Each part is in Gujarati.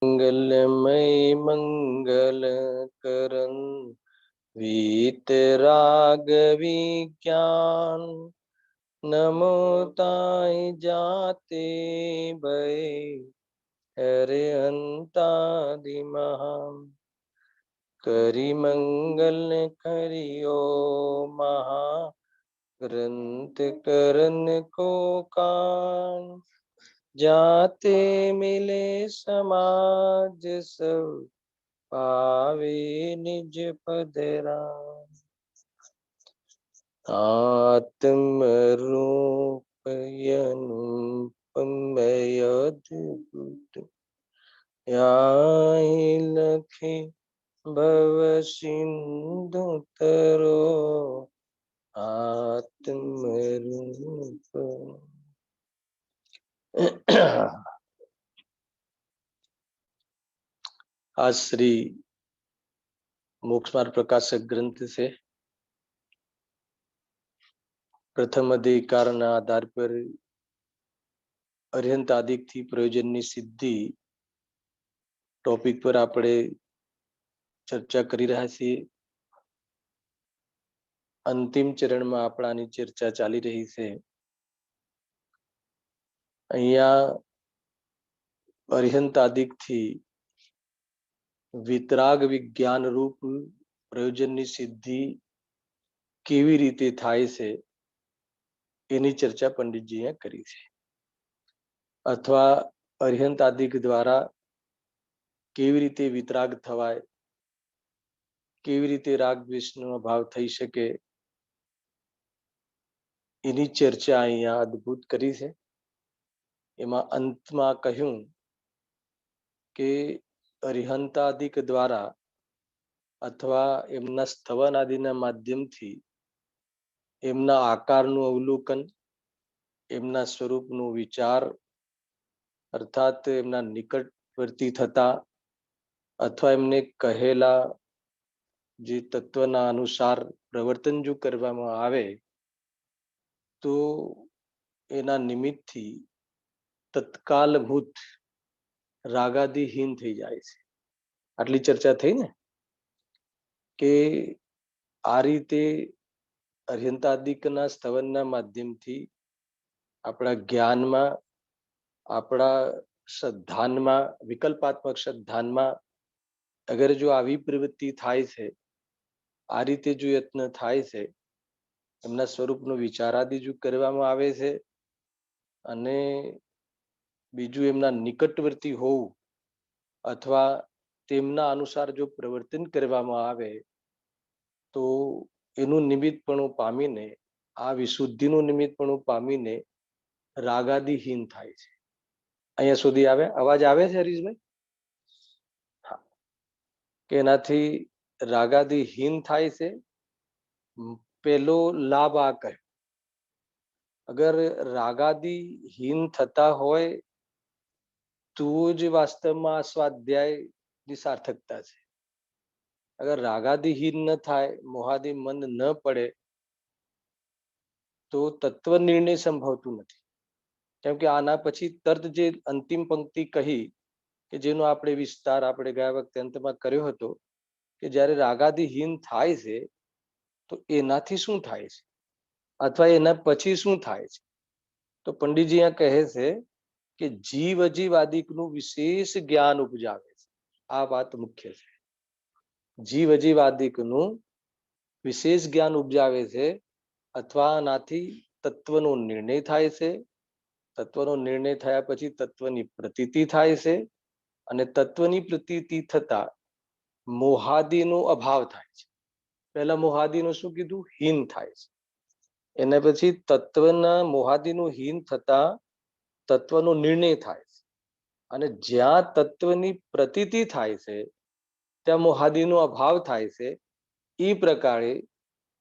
मंगलमय मंगल करन वीतराग विज्ञान नमो ताय जाते भय हरे अंतादिमहाम करी मंगल करियो महा ग्रंथ करन को कान जाते मिले समाज सब पावे निज पदरा आत्म रूप अनुपमय अद्भुत याहि लखे भव सिंधु तरो आत्म रूप आज श्री मोक्ष मार्ग प्रकाशक ग्रंथ से प्रथम अधिकारना आधार पर અર્યંત આદિકથી પ્રયોજનની સિદ્ધિ ટોપિક પર આપણે ચર્ચા કરી રહ્યા છીએ. અંતિમ ચરણમાં આપણાની ચર્ચા ચાલી રહી છે. અહીંયા અર્યંત આદિકથી વિતરાગ વિજ્ઞાન રૂપ પ્રયોજનની સિદ્ધિ કેવી રીતે થાય છે એની ચર્ચા પંડિતજીએ કરી છે. અથવા અર્યંત આદિક દ્વારા કેવી રીતે વિતરાગ થવાય, કેવી રીતે રાગ દ્વેષનો અભાવ થઈ શકે એની ચર્ચા અહીંયા અદ્ભુત કરી છે. એમાં અંતમાં કહ્યું કે અરિહંતાદિક દ્વારા અથવા એમના સ્થવન આદિના માધ્યમથી એમના આકારનું અવલોકન, એમના સ્વરૂપનો વિચાર અર્થાત એમના નિકટવર્તી થતા અથવા એમને કહેલા જે તત્વના અનુસાર પ્રવર્તન જો કરવામાં આવે તો એના નિમિત્તથી તત્કાલભૂત રાગાદિહીન થઈ જાય છે. આટલી ચર્ચા થઈ ને કે આ રીતે અર્યંતાદિકના સ્થવનના માધ્યમથી આપણા જ્ઞાનમાં, આપણા શ્રદ્ધાનમાં, વિકલ્પાત્મક શ્રદ્ધાનમાં અગર જો આવી પ્રવૃત્તિ થાય છે, આ રીતે જો યત્ન થાય છે, એમના સ્વરૂપનો વિચારાદિ જો કરવામાં આવે છે અને બીજું એમના નિકટવર્તી હોવું અથવા તેમના અનુસાર જો પ્રવર્તન કરવામાં આવે તો એનું નિમિત્તપણું પામીને, આ વિશુદ્ધિનું નિમિત્તપણું પામીને રાગાદિહીન થાય છે. અહીંયા સુધી આવે? અવાજ આવે છે હરીશભાઈ? હા. કે એનાથી રાગાદિહીન થાય છે. પેલો લાભ આ કહે, અગર રાગાદિહીન થતા હોય તો જ વાસ્તવમાં સ્વાધ્યાયની સાર્થકતા છે. અગર રાગાદિહીન ન થાય, મોહાદી મન ન પડે તો તત્વ નિર્ણય સંભવતું નથી. કેમ કે આના પછી તરત જે અંતિમ પંક્તિ કહી કે જેનો આપણે વિસ્તાર આપણે ગયા વખતે અંતમાં કર્યો હતો કે જ્યારે રાગાદિહીન થાય છે તો એનાથી શું થાય છે અથવા એના પછી શું થાય છે, તો પંડિતજી અહીંયા કહે છે કે જીવ અજીવાદિકનું વિશેષ જ્ઞાન ઉપજાવે છે. આ વાત મુખ્ય છે. જીવ અજીવાદિકનું વિશેષ જ્ઞાન ઉપજાવે છે અથવા આનાથી તત્વનો નિર્ણય થાય છે. તત્વનો નિર્ણય થયા પછી તત્વની પ્રતીતિ થાય છે અને તત્વની પ્રતીતિ થતા મોહાદિનો અભાવ થાય છે. પહેલા મોહાદિનું શું કીધું? હીન થાય છે. એના પછી તત્વના મોહાદિનું હીન થતા તત્વનો નિર્ણય થાય છે અને જ્યાં તત્વની પ્રતીતિ થાય છે ત્યાં મોહાદિનો અભાવ થાય છે. એ પ્રકારે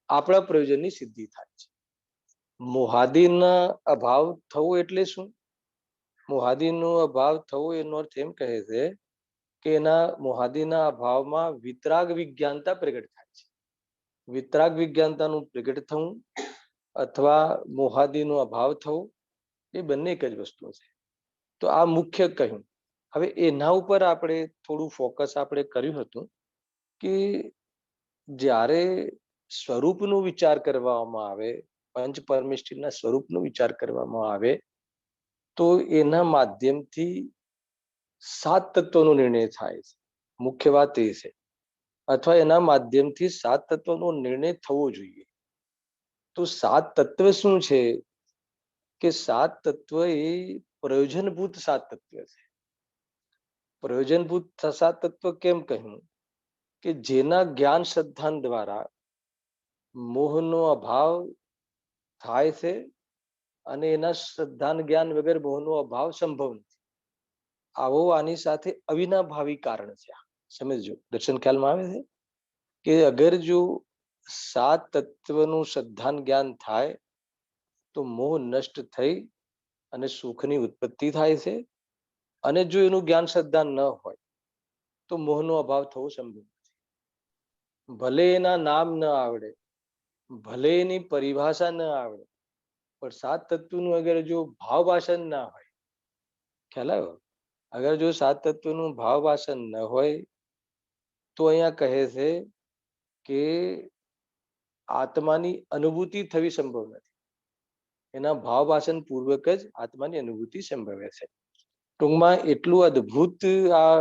આપણા પ્રયોજનની સિદ્ધિ થાય છે. મોહાદિના અભાવ થવો એટલે શું? મોહાદિનો અભાવ થવો એનો અર્થ એમ કહે છે કે એના મોહાદિના અભાવમાં વિતરાગ વિજ્ઞાનતા પ્રગટ થાય છે. વિતરાગ વિજ્ઞાનતાનું પ્રગટ થવું અથવા મોહાદિનો અભાવ થવો એ બંને એક જ વસ્તુ છે. તો આ મુખ્ય કહ્યું હવે એના ઉપર આપણે થોડું ફોકસ આપણે કર્યું હતું કે જ્યારે સ્વરૂપનો વિચાર કરવામાં આવે, પંચ પરમેષ્ઠીના સ્વરૂપનો વિચાર કરવામાં આવે, તો એના માધ્યમથી 7 તત્વોનો નિર્ણય થાય છે. મુખ્ય વાત એ છે, અથવા એના માધ્યમથી 7 તત્વોનો નિર્ણય થવો જોઈએ. તો 7 તત્વ શું છે? કે 7 તત્વ એ પ્રયોજનભૂત 7 તત્વ છે. પ્રયોજનભૂત 7 તત્વ કેમ કહ્યું? કે જેના જ્ઞાન શ્રદ્ધાન દ્વારા મોહનો અભાવ થાય છે, અને એના શ્રદ્ધાન જ્ઞાન વગર મોહનો અભાવ સંભવ નથી. આવો આની સાથે અવિનાભાવી કારણ છે. સમજો, દર્શન ખ્યાલમાં આવે છે કે અગર જો 7 તત્વનું શ્રદ્ધાન જ્ઞાન થાય તો મોહ નષ્ટ થઈ અને સુખની ઉત્પત્તિ થાય છે. અને જો એનું જ્ઞાન શ્રદ્ધા ન હોય તો મોહનો અભાવ થવો સંભવ નથી. ભલે એના નામ ન આવડે, ભલે એની પરિભાષા ન આવડે, પણ 7 તત્વનું અગર જો ભાવ ભાષણ ના હોય, ખ્યાલ આવ્યો? અગર જો 7 તત્વનું ભાવ ભાષણ ન હોય તો અહીંયા કહે છે કે આત્માની અનુભૂતિ થવી સંભવ નથી. એના ભાવ ભાષણ પૂર્વક જ આત્માની અનુભૂતિ સંભવે છે. ટૂંકમાં એટલું અદ્ભુત આ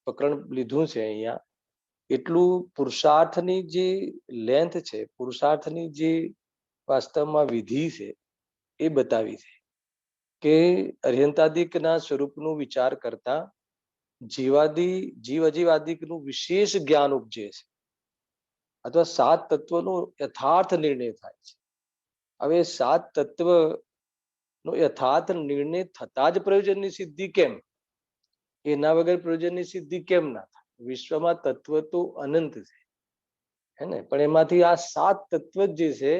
પ્રકરણ લીધું છે અહીંયા, એટલું પુરુષાર્થની જે લેન્થ છે, પુરુષાર્થની જે વાસ્તવમાં વિધિ છે એ બતાવી છે કે અર્યંતાદિકના સ્વરૂપનું વિચાર કરતા જીવ અજીવાદિકનું વિશેષ જ્ઞાન ઉપજે છે, અથવા 7 તત્વનો યથાર્થ નિર્ણય થાય છે. હવે 7 તત્વનો યથાર્થ નિર્ણય થતા જ પ્રયોજનની સિદ્ધિ કેમ? એના વગર પ્રયોજનની સિદ્ધિ કેમ ના થાય? વિશ્વમાં તત્વ તો અનંત છે, હે ને? પણ એમાંથી આ 7 તત્વ જે છે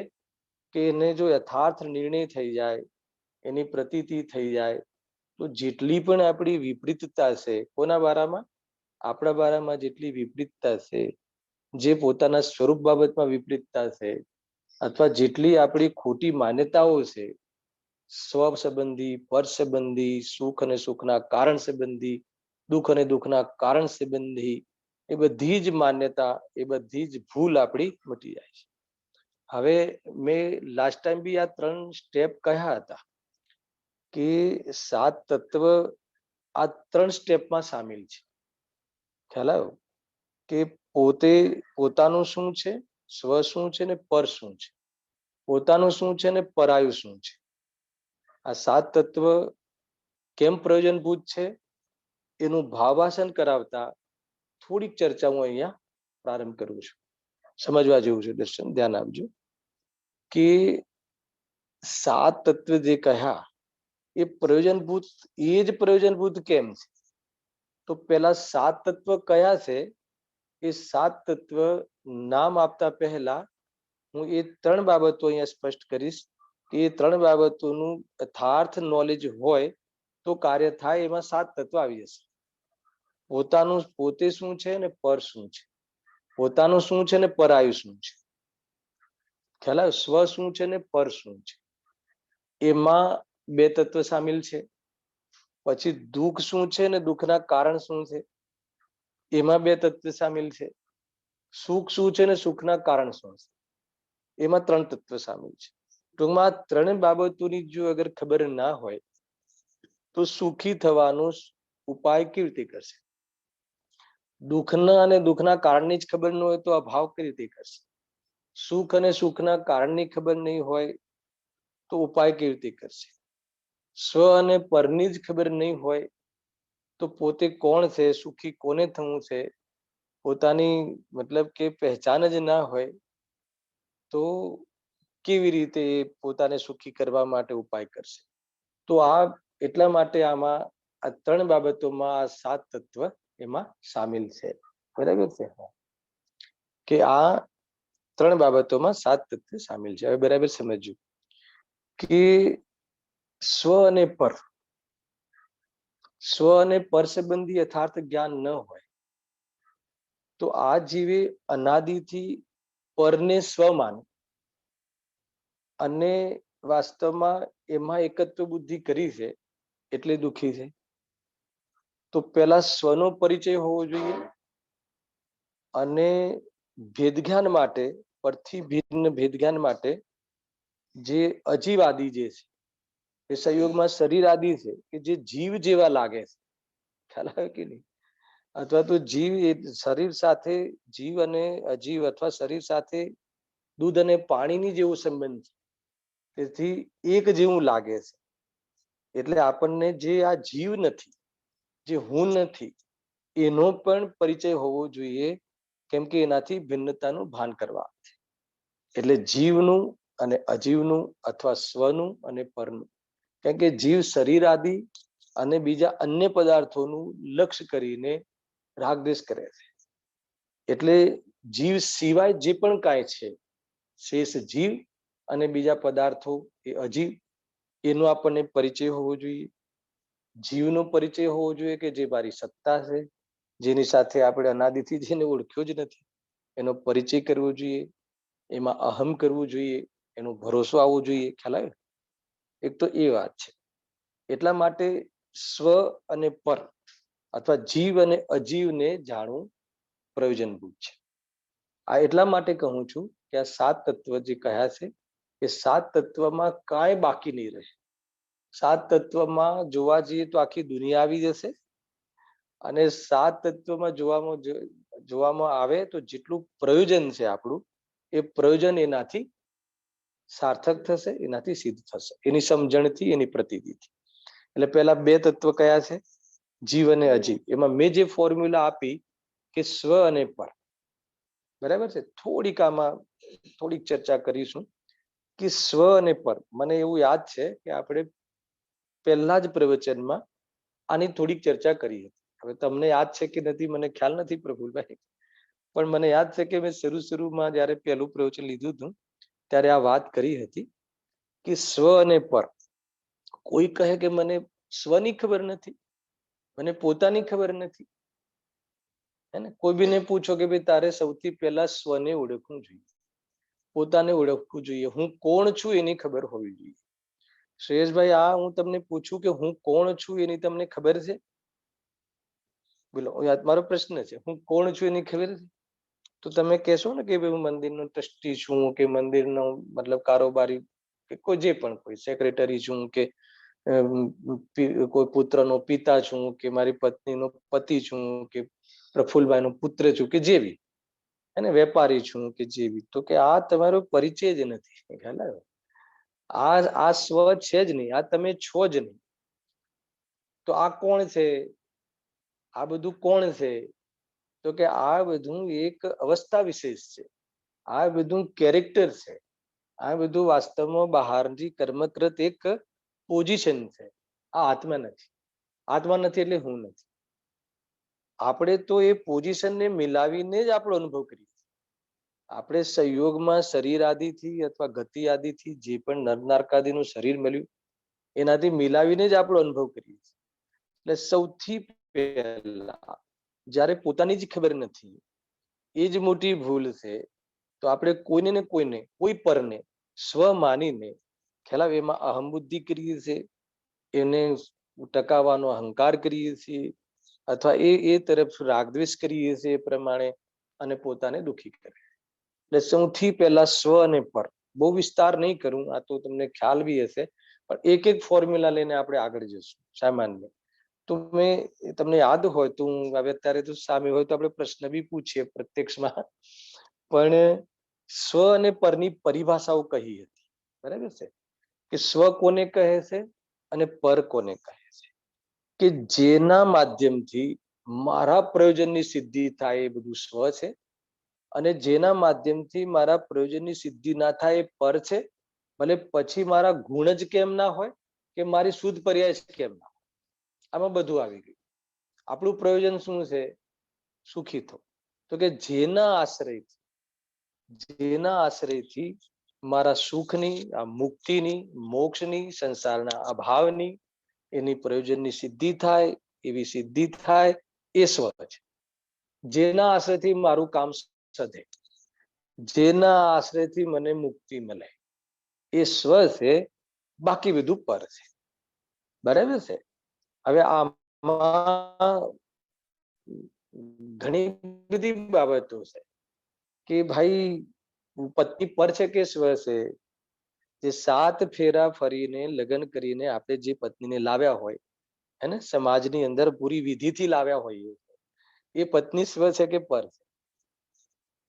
કે એને જો યથાર્થ નિર્ણય થઈ જાય, એની પ્રતીતિ થઈ જાય, તો જેટલી પણ આપણી વિપરીતતા છે, કોના બારામાં? આપણા બારામાં જેટલી વિપરીતતા છે, જે પોતાના સ્વરૂપ બાબતમાં વિપરીતતા છે, અથવા જેટલી આપણી ખોટી માન્યતાઓ છે, સ્વ સંબંધી, પર સંબંધી, સુખ અને સુખના કારણ સંબંધી, દુઃખ અને દુઃખના કારણ સંબંધી, એ બધી જ માન્યતા, એ બધી જ ભૂલ આપણી મટી જાય છે. હવે મેં લાસ્ટ ટાઈમ બી આ 3 સ્ટેપ કહ્યા હતા કે 7 તત્વ આ 3 સ્ટેપમાં સામેલ છે. ખ્યાલ આવ્યો? કે પોતાનું શું છે, સ્વ શું છે ને પર શું છે, પોતાનું શું છે ને પરાયું શું છે. આ 7 તત્વ કેમ પ્રયોજનભૂત છે એનું ભાવાસન કરાવતા થોડીક ચર્ચા હું અહીંયા પ્રારંભ કરું છું. સમજવા જેવું છે દર્શન, ધ્યાન આપજો કે 7 તત્વ જે કહ્યા એ પ્રયોજનભૂત, એ જ પ્રયોજનભૂત કેમ છે? તો પેલા 7 તત્વ કયા છે એ 7 તત્વ નામ આપતા પહેલા હું એ 3 બાબતો અહીંયા સ્પષ્ટ કરીશ કે એ 3 બાબતોનું યથાર્થ નોલેજ હોય તો કાર્ય થાય. એમાં 7 તત્વ આવી જશે. પોતાનું પોતે શું છે ને પર શું છે, પોતાનું શું છે ને પરાયું શું છે. ખ્યાલ આવ્યો? સ્વ શું છે ને પર શું છે. એમાં 2 તત્વ સામેલ છે. પછી દુઃખ શું છે ને દુઃખના કારણ શું છે, એમાં 2 તત્વ સામેલ છે. સુખ શું છે ને સુખના કારણ શું છે, એમાં 3 તત્વ સામેલ છે. ટૂંકમાં આ 3 બાબતોની જો અગર ખબર ના હોય તો સુખી થવાનો ઉપાય કેવી રીતે કરશે? દુઃખના અને દુઃખના કારણની જ ખબર ન હોય તો અભાવ કેવી રીતે કરશે? સુખ અને સુખના કારણની ખબર નહીં હોય તો ઉપાય કેવી રીતે કરશે? સ્વ અને પરની જ ખબર નહીં હોય તો પોતે કોણ છે, સુખી કોને થવું છે, પોતાની મતલબ કે પહેચાન જ ના હોય તો કેવી રીતે પોતાને સુખી કરવા માટે ઉપાય કરશે? તો આ એટલા માટે આમાં આ 3 બાબતોમાં આ 7 તત્વ એમાં સામેલ છે. બરાબર છે કે આ 3 બાબતોમાં 7 તત્વ સામેલ છે. હવે બરાબર સમજજો કે સ્વ અને પર, સ્વ અને પર સંબંધી યથાર્થ જ્ઞાન ન હોય તો આ જીવે અનાદિથી પરને સ્વ માને અને વાસ્તવમાં એમાં એકત્વ બુદ્ધિ કરી છે એટલે દુઃખી છે. તો પેલા સ્વનો પરિચય હોવો જોઈએ, અને ભેદજ્ઞાન માટે, પરથી ભિન્ન ભેદજ્ઞાન માટે જે અજીવાદી જે છે એ સંયોગમાં શરીર આદિ છે કે જે જીવ જેવા લાગે છે, ખ્યાલ આવે કે નહીં? અથવા તો જીવ એ શરીર સાથે, જીવ અને અજીવ અથવા શરીર સાથે દૂધ અને પાણીની જેવો સંબંધ છે, તેથી એક જેવું લાગે છે. એટલે આપણને જે આ જીવ નથી, જે હું નથી, એનો પણ પરિચય હોવો જોઈએ, કેમ કે એનાથી ભિન્નતાનું ભાન કરવા. એટલે જીવનું અને અજીવનું અથવા સ્વનું અને પરનું, કેમ કે જીવ શરીર આદિ અને બીજા અન્ય પદાર્થોનું લક્ષ્ય કરીને રાગદ્વેષ કરે છે. એટલે જીવ સિવાય જે પણ કાંઈ છે, શેષ જીવ અને બીજા પદાર્થો એ અજીવ, એનો આપણને પરિચય હોવો જોઈએ. જીવનો પરિચય હોવો જોઈએ કે જે મારી સત્તા છે, જેની સાથે આપણે અનાદિથી જેને ઓળખ્યો જ નથી, એનો પરિચય કરવો જોઈએ, એમાં અહમ કરવું જોઈએ, એનો ભરોસો આવવો જોઈએ. ખ્યાલ આવે? એક તો એ વાત છે. એટલા માટે સ્વ અને પર અથવા જીવ અને અજીવને જાણવું પ્રયોજનભૂત છે. આ એટલા માટે કહું છું કે આ 7 તત્વ જે કહ્યા છે એ 7 તત્વમાં કાંઈ બાકી નહીં રહે. 7 તત્વમાં જોવા જઈએ તો આખી દુનિયા આવી જશે, અને 7 તત્વમાં જોવામાં આવે તો જેટલું પ્રયોજન છે આપણું, એ પ્રયોજન એનાથી સાર્થક થશે, એનાથી સિદ્ધ થશે, એની સમજણથી, એની પ્રતીતિથી. એટલે પહેલા 2 તત્વ કયા છે? જીવ અને અજીવ. એમાં મેં જે ફોર્મ્યુલા આપી કે સ્વ અને પર, બરાબર છે? થોડીક ચર્ચા કરીશું કે સ્વ અને પર. મને એવું યાદ છે કે આપણે પહેલા જ પ્રવચનમાં આની થોડીક ચર્ચા કરી હતી. હવે તમને યાદ છે કે નથી મને ખ્યાલ નથી પ્રફુલભાઈ, પણ મને યાદ છે કે મેં શરૂમાં જયારે પહેલું પ્રવચન લીધું હતું ત્યારે આ વાત કરી હતી કે સ્વ અને પર. કોઈ કહે કે મને સ્વની ખબર નથી, મને પોતાની ખબર નથી, હે ને? કોઈ બીને પૂછો કે ભાઈ તારે સૌથી પહેલા સ્વને ઓળખવું જોઈએ, પોતાને ઓળખવું જોઈએ, હું કોણ છું એની ખબર હોવી જોઈએ. શ્રેયસભાઈ, આ હું તમને પૂછું કે હું કોણ છું એની તમને ખબર છે? બોલો, મારો પ્રશ્ન છે, હું કોણ છું એની ખબર છે? તો તમે કહેશો ને કે ભાઈ હું મંદિરનો ટ્રસ્ટી છું, કે મંદિરનો મતલબ કારોબારી, કે કોઈ જે પણ કોઈ સેક્રેટરી છું, કે કોઈ પુત્રનો પિતા છું, કે મારી પત્નીનો પતિ છું, કે પ્રફુલભાઈનો પુત્ર છું, કે જેવી, અને વેપારી છું, કે જેવી. તો કે આ તમારો પરિચય જ નથી. ખ્યાલ આવ્યો? આ સ્વ છે જ નહીં, આ તમે છો જ નહીં. તો આ કોણ છે? આ બધું કોણ છે? તો કે આ બધું એક અવસ્થા વિશેષ છે, આ બધું કેરેક્ટર છે, આ બધું વાસ્તવમાં બહારની કર્મકૃત એક પોઝિશન છે. આ આત્મા નથી. આત્મા નથી એટલે હું નથી. આપણે તો એ પોઝિશનને મિલાવીને જ આપણો અનુભવ કરીએ. આપણે સંયોગમાં શરીર આદિથી અથવા ગતિ આદિથી જે પણ નરનારકાદિનું શરીર મળ્યું એનાથી મિલાવીને જ આપણો અનુભવ કરીએ છીએ. એટલે સૌથી પહેલા જ્યારે પોતાની જ ખબર નથી, એ જ મોટી ભૂલ છે. તો આપણે કોઈને ને કોઈને, કોઈ પરને સ્વ માનીને, ખ્યાલ એમાં અહમ બુદ્ધિ કરીએ છીએ, એને ટકાવવાનો અહંકાર કરીએ છીએ, અથવા એ તરફ રાગદ્વેષ કરીએ છીએ એ પ્રમાણે, અને પોતાને દુઃખી કરે. એટલે સૌથી પહેલા સ્વ અને પર. બહુ વિસ્તાર નહીં કરું, આ તો તમને ખ્યાલ બી હશે, પણ એક એક ફોર્મ્યુલા લઈને આપણે આગળ જઈશું. સામાન્ય તો મેં તમને યાદ હોય તો હું હવે અત્યારે તો સામે હોય તો આપણે પ્રશ્ન બી પૂછીએ પ્રત્યક્ષમાં, પણ સ્વ અને પરની પરિભાષાઓ કહી હતી. બરાબર છે? કે સ્વ કોને કહે છે અને પર કોને કહે છે? કે જેના માધ્યમથી મારા પ્રયોજનની સિદ્ધિ થાય એ બધું સ્વ છે, અને જેના માધ્યમથી મારા પ્રયોજનની સિદ્ધિ ના થાય એ પર છે. ભલે પછી મારા ગુણ જ કેમ ના હોય, કે મારી શુદ્ધ પર્યાય કેમ ના હોય, આમાં બધું આવી ગયું. આપણું પ્રયોજન શું છે? સુખી થવું. તો કે જેના આશ્રયથી મારા સુખની, આ મુક્તિની, મોક્ષની, સંસારના અભાવની, એની પ્રયોજનની સિદ્ધિ થાય, એવી સિદ્ધિ થાય, એ સ્વ છે. જેના આશ્રયથી મારું કામ સધે, જેના આશ્રયથી મને મુક્તિ મળે, એ સ્વ છે. બાકી બધું પર છે. બરાબર છે? હવે આ ઘણી બધી બાબતો છે કે ભાઈ પત્ની પર છે કે સ્વ છે. જે 7 ફેરા ફરીને લગ્ન કરીને આપણે જે પત્નીને લાવ્યા હોય, હે ને, સમાજની અંદર પૂરી વિધિથી લાવ્યા હોઈએ, એ પત્ની સ્વ છે કે પર છે?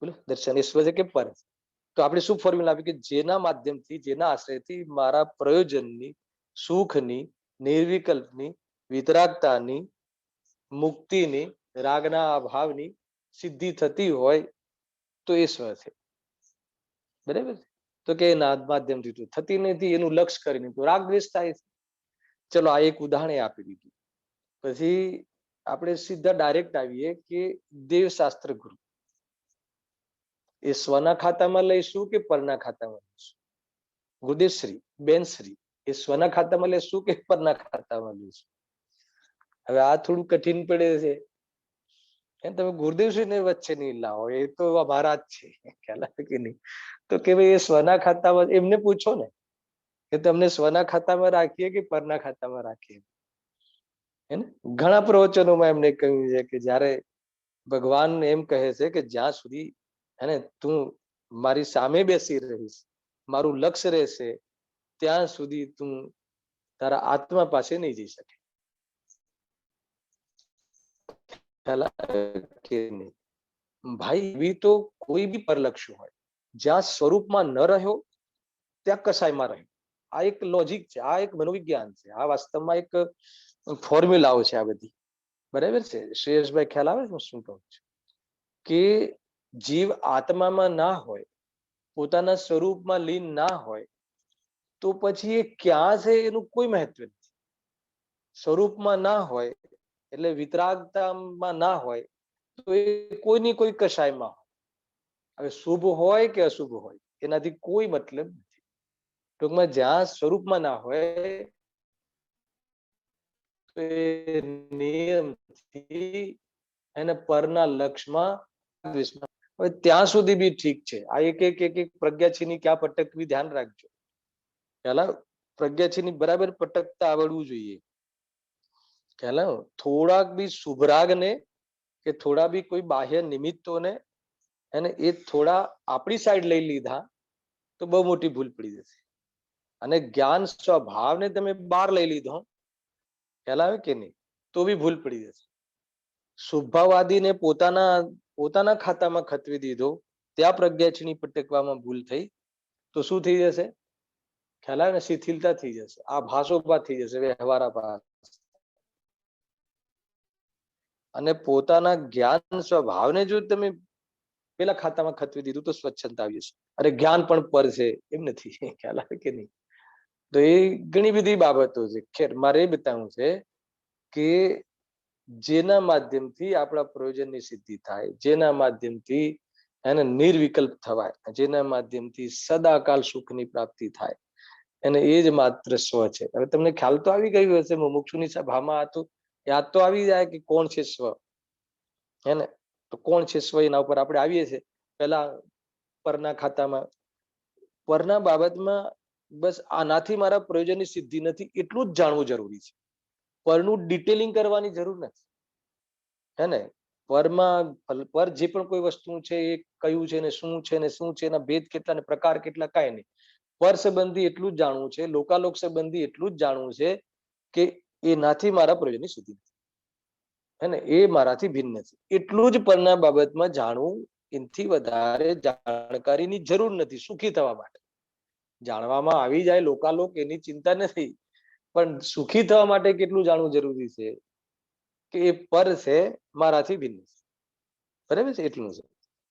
બોલો દર્શન, એ સ્વ છે કે પર છે? તો આપણે શું ફોર્મ્યુલા આપી કે જેના માધ્યમથી, જેના આશ્રયથી મારા પ્રયોજનની, સુખની, નિર્વિકલ્પની, વિતરાગતાની, મુક્તિની, રાગના અભાવની સિદ્ધિ થતી હોય તો એ સ્વ છે. બરાબર? તો કે એના માધ્યમથી તો થતી નથી, એનું લક્ષ્ય કરીને તો રાગ દ્વેષ થાય છે. ચલો, આ એક ઉદાહરણ આપી દીધું. પછી આપણે સીધા ડાયરેક્ટ આવીએ કે દેવશાસ્ત્ર ગુરુ, એ સ્વના ખાતામાં લઈશું કે પરના ખાતામાં લઈશું? ગુરુદેવશ્રી, બેનશ્રી, એ સ્વના ખાતામાં લેશું કે પરના ખાતામાં લઈશું? હવે આ થોડું કઠિન પડે છે. તમે ગુરુદેવશ્રી ને વચ્ચે નહીં લાવો, એ તો અમારા જ છે, ખ્યાલ આવે કે નહીં? તો કે ભાઈ એ સ્વના ખાતામાં, એમને પૂછો ને કે તમને સ્વના ખાતામાં રાખીએ કે પરના ખાતામાં રાખીએ? હે ને, ઘણા પ્રવચનોમાં એમને કહ્યું છે કે જયારે ભગવાન એમ કહે છે કે જ્યાં સુધી, હે ને, તું મારી સામે બેસી રહીશ, મારું લક્ષ્ય રહેશે, ત્યાં સુધી તું તારા આત્મા પાસે નહીં જઈ શકે. કે નહીં ભાઈ? એવી તો કોઈ બી પરલક્ષ્ય હોય, જ્યાં સ્વરૂપમાં ન રહ્યો ત્યાં કસાયમાં રહ્યો. આ એક લોજિક છે, આ એક મનોવિજ્ઞાન છે, આ વાસ્તવમાં એક ફોર્મ્યુલાઓ છે આ બધી. બરાબર છે શ્રેયસભાઈ? ખ્યાલ આવે છે શું કહું છું? કે જીવ આત્મામાં ના હોય, પોતાના સ્વરૂપમાં લીન ના હોય, તો પછી એ ક્યાં છે એનું કોઈ મહત્વ નથી. સ્વરૂપમાં ના હોય એટલે વિતરાગતામાં ના હોય તો એ કોઈની કોઈ કશાયમાં હોય. હવે શુભ હોય કે અશુભ હોય એનાથી કોઈ મતલબ નથી. ટૂંકમાં જ્યાં સ્વરૂપમાં ના હોય તો એ નિયમથી એને પરના લક્ષમાં, હવે ત્યાં સુધી બી ઠીક છે. આ એક એક એક એક પ્રજ્ઞાચીની ક્યાં પટકવી ધ્યાન રાખજો. પેલા પ્રજ્ઞાચીની બરાબર પટકતા આવડવું જોઈએ. ખ્યાલ થોડાક બી શુભરાગને કે થોડા બી કોઈ બાહ્ય નિમિત્તોને અને એ થોડા આપણી સાઈડ લઈ લીધા તો બહુ મોટી ભૂલ પડી જશે. અને જ્ઞાન સ્વભાવને તમે બહાર લઈ લીધો, ખ્યાલ આવે કે નહીં, તો બી ભૂલ પડી જશે. શુભભાવવાદીને પોતાના ખાતામાં ખતવી દીધો, ત્યાં પ્રજ્ઞાચીની પટકવામાં ભૂલ થઈ તો શું થઈ જશે? ખ્યાલ આવે ને? શિથિલતા થઈ જશે, આ ભાષોભાત થઈ જશે, વ્યવહારાભાસ. અને પોતાના જ્ઞાન સ્વભાવને જો તમે પેલા ખાતામાં ખતવી દીધું તો સ્વચ્છંદતા આવી જશે. અરે જ્ઞાન પણ પર છે એમ નથી, ખ્યાલ આવે કે નહીં? તો એ ઘણી બધી બાબતો છે. ખેર, મારે એ બતાવવું છે કે જેના માધ્યમથી આપણા પ્રયોજનની સિદ્ધિ થાય, જેના માધ્યમથી એને નિર્વિકલ્પ થવાય, જેના માધ્યમથી સદાકાલ સુખની પ્રાપ્તિ થાય, એને એ જ માત્ર સ્વ છે. હવે તમને ખ્યાલ તો આવી ગયું હશે, મુમુક્ષુની સભામાં આ તો યાદ તો આવી જાય કે કોણ છે સ્વ, હે ને? તો કોણ છે સ્વ એના ઉપર આપણે આવીએ છીએ. પેલા પરના ખાતામાં, પરના બાબતમાં બસ આનાથી મારા પ્રયોજનની સિદ્ધિ નથી એટલું જ જાણવું જરૂરી છે. પરનું ડિટેલિંગ કરવાની જરૂર નથી, હે ને? પરમાં પર જે પણ કોઈ વસ્તુ છે એ કયું છે ને શું છે ને શું છે, એના ભેદ કેટલા ને પ્રકાર કેટલા, કાંઈ નહીં. પર સંબંધી એટલું જ જાણવું છે, લોકાલોક સંબંધી એટલું જ જાણવું છે કે એનાથી મારા પ્રયોજનની સિદ્ધિ નથી, હે ને? એ મારાથી ભિન્ન છે એટલું જ પરના બાબતમાં જાણવું. એનાથી વધારે જાણકારીની જરૂર નથી સુખી થવા માટે. જાણવામાં આવી જાય લોકાલોક એની ચિંતા નથી, પણ સુખી થવા માટે કેટલું જાણવું જરૂરી છે કે એ પર છે, મારાથી ભિન્ન છે. બરાબર છે? એટલું છે.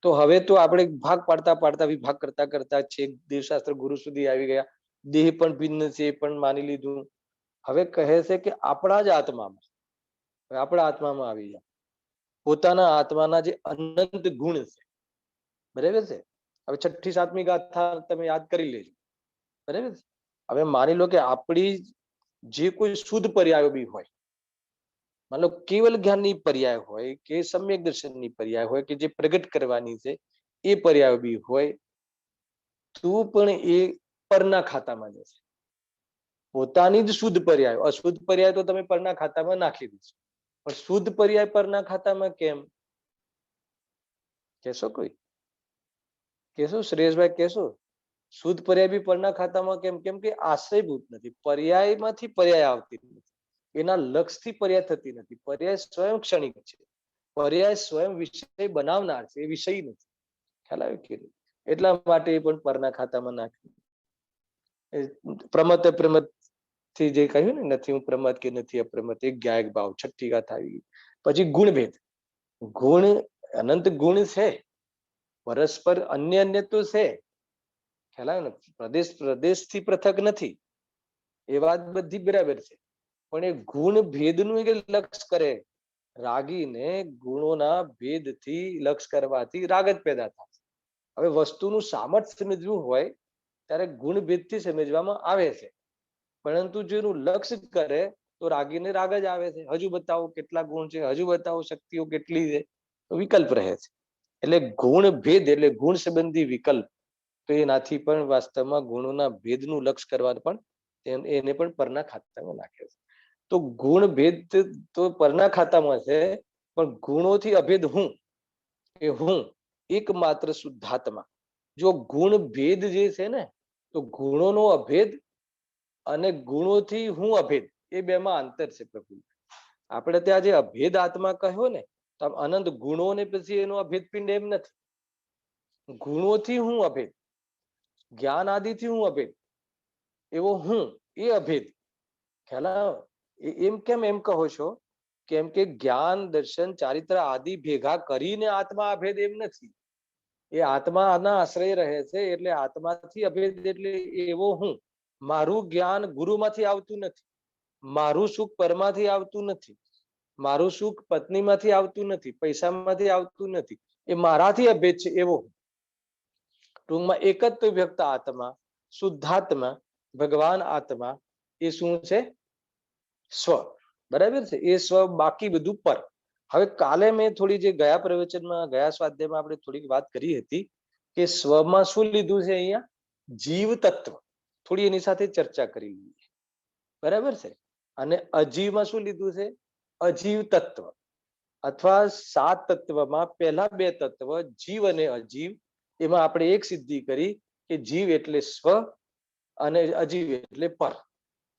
તો હવે તો આપણે ભાગ પાડતા પાડતા વિભાગ કરતા કરતા છેક દેવશાસ્ત્ર ગુરુ સુધી આવી ગયા. દેહ પણ ભિન્ન છે એ પણ માની લીધું. હવે કહે છે કે આપણા જ આત્મામાં, આપણા આત્મામાં આવી જાય પોતાના આત્માના જે અનંત ગુણ છે. બરાબર છે? હવે 6ઠ્ઠી 7મી ગાથા તમે યાદ કરી લેજો. બરાબર છે? હવે માની લો કે આપણી જે કોઈ શુદ્ધ પર્યાયો બી હોય, માનો કેવલ જ્ઞાનની પર્યાય હોય કે સમ્યક દર્શનની પર્યાય હોય કે જે પ્રગટ કરવાની છે એ પર્યાય બી હોય, તો પણ એ પરના ખાતામાં જશે. પોતાની જ શુદ્ધ પર્યાય, અશુદ્ધ પર્યાય તો તમે પરના ખાતામાં નાખી દીધો. પણ શુદ્ધ પર્યાય પરના ખાતામાં કેમ? કેશો કોઈ? કેશો શ્રેયસભાઈ, કેશો? શુદ્ધ પર્યાય બી પરના ખાતામાં કેમ? કેમ કે આશ્રયભૂત નથી. પર્યાયમાંથી પર્યાય આવતી નથી, એના લક્ષથી પર્યાય થતી નથી. પર્યાય સ્વયં ક્ષણિક છે, પર્યાય સ્વયં વિષય બનાવનાર છે, એ વિષય નથી. ખ્યાલ આવ્યો કે નહીં? એટલા માટે એ પણ પરના ખાતામાં નાખ્યું. પ્રમત અપ્રમત થી જે કહ્યું ને, નથી હું પ્રમત કે નથી અપ્રમત, એક ગાયક ભાવ, છઠ્ઠી ગાથા આવી ગઈ. પછી ગુણભેદ. ગુણ અનંત ગુણ છે, પરસ્પર અન્ય અન્ય તો છે. ખ્યાલ આવ્યો ને? પ્રદેશ પ્રદેશથી પૃથક નથી, એ વાત બધી બરાબર છે. પણ એ ગુણ ભેદનું એ લક્ષ કરે. રાગીને ગુણોના ભેદથી લક્ષ કરવાથી રાગ જ પેદા થાય. હવે વસ્તુનું સામર્થ્ય સમજવું હોય ત્યારે ગુણ ભેદથી સમજવામાં આવે છે, પરંતુ જો એનું લક્ષ કરે તો રાગીને રાગ જ આવે છે. હજુ બતાવો કેટલા ગુણ છે, હજુ બતાવો શક્તિઓ કેટલી છે, તો વિકલ્પ રહે છે. એટલે ગુણ ભેદ એટલે ગુણ સંબંધી વિકલ્પ. તો એનાથી પણ વાસ્તવમાં ગુણોના ભેદનું લક્ષ કરવા પણ એને પણ પરના ખાતામાં નાખે છે. તો ગુણ ભેદ તો પરના ખાતામાં છે, પણ ગુણોથી અભેદ હું, એ હું એકમાત્ર શુદ્ધાત્મા. જો ગુણ ભેદ જે છે ને, તો ગુણોનો અભેદ અને ગુણોથી હું અભેદ, એ બેમાં અંતર છે પ્રભુ. આપણે ત્યાં જે અભેદ આત્મા કહ્યો ને, તો અનંત ગુણો ને પછી એનો અભેદ પિંડ એમ નથી. ગુણોથી હું અભેદ, જ્ઞાન આદિથી હું અભેદ, એવો હું એ અભેદ. ખ્યાલ આવ્યો? એમ કેમ એમ કહો છો? કેમ કે જ્ઞાન દર્શન ચારિત્ર આદિ ભેગા કરીને આત્મા અભેદ એમ નથી. એ આત્મા આના આશ્રય રહે છે, એટલે આત્માથી અભેદ એટલે એવો હું. મારું જ્ઞાન ગુરુમાંથી આવતું નથી, મારું સુખ પરમાંથી આવતું નથી, મારું સુખ પત્નીમાંથી આવતું નથી, પૈસામાંથી આવતું નથી, એ મારાથી અભેદ છે એવો. ટૂંકમાં એકત્વ વ્યક્ત આત્મા, શુદ્ધાત્મા, ભગવાન આત્મા, એ શું છે? સ્વ. બરાબર છે? એ સ્વ, બાકી બધું પર. હવે કાલે મેં થોડી જે ગયા પ્રવચનમાં, ગયા સ્વાધ્યાયમાં આપણે થોડીક વાત કરી હતી કે સ્વમાં શું લીધું છે અહીંયા? જીવ તત્વ. થોડી એની સાથે ચર્ચા કરી લઈએ. બરાબર છે? અને અજીવમાં શું લીધું છે? અજીવ તત્વ. અથવા 7 તત્વમાં પહેલા 2 તત્વ જીવ અને અજીવ, એમાં આપણે એક સિદ્ધિ કરી કે જીવ એટલે સ્વ અને અજીવ એટલે પર.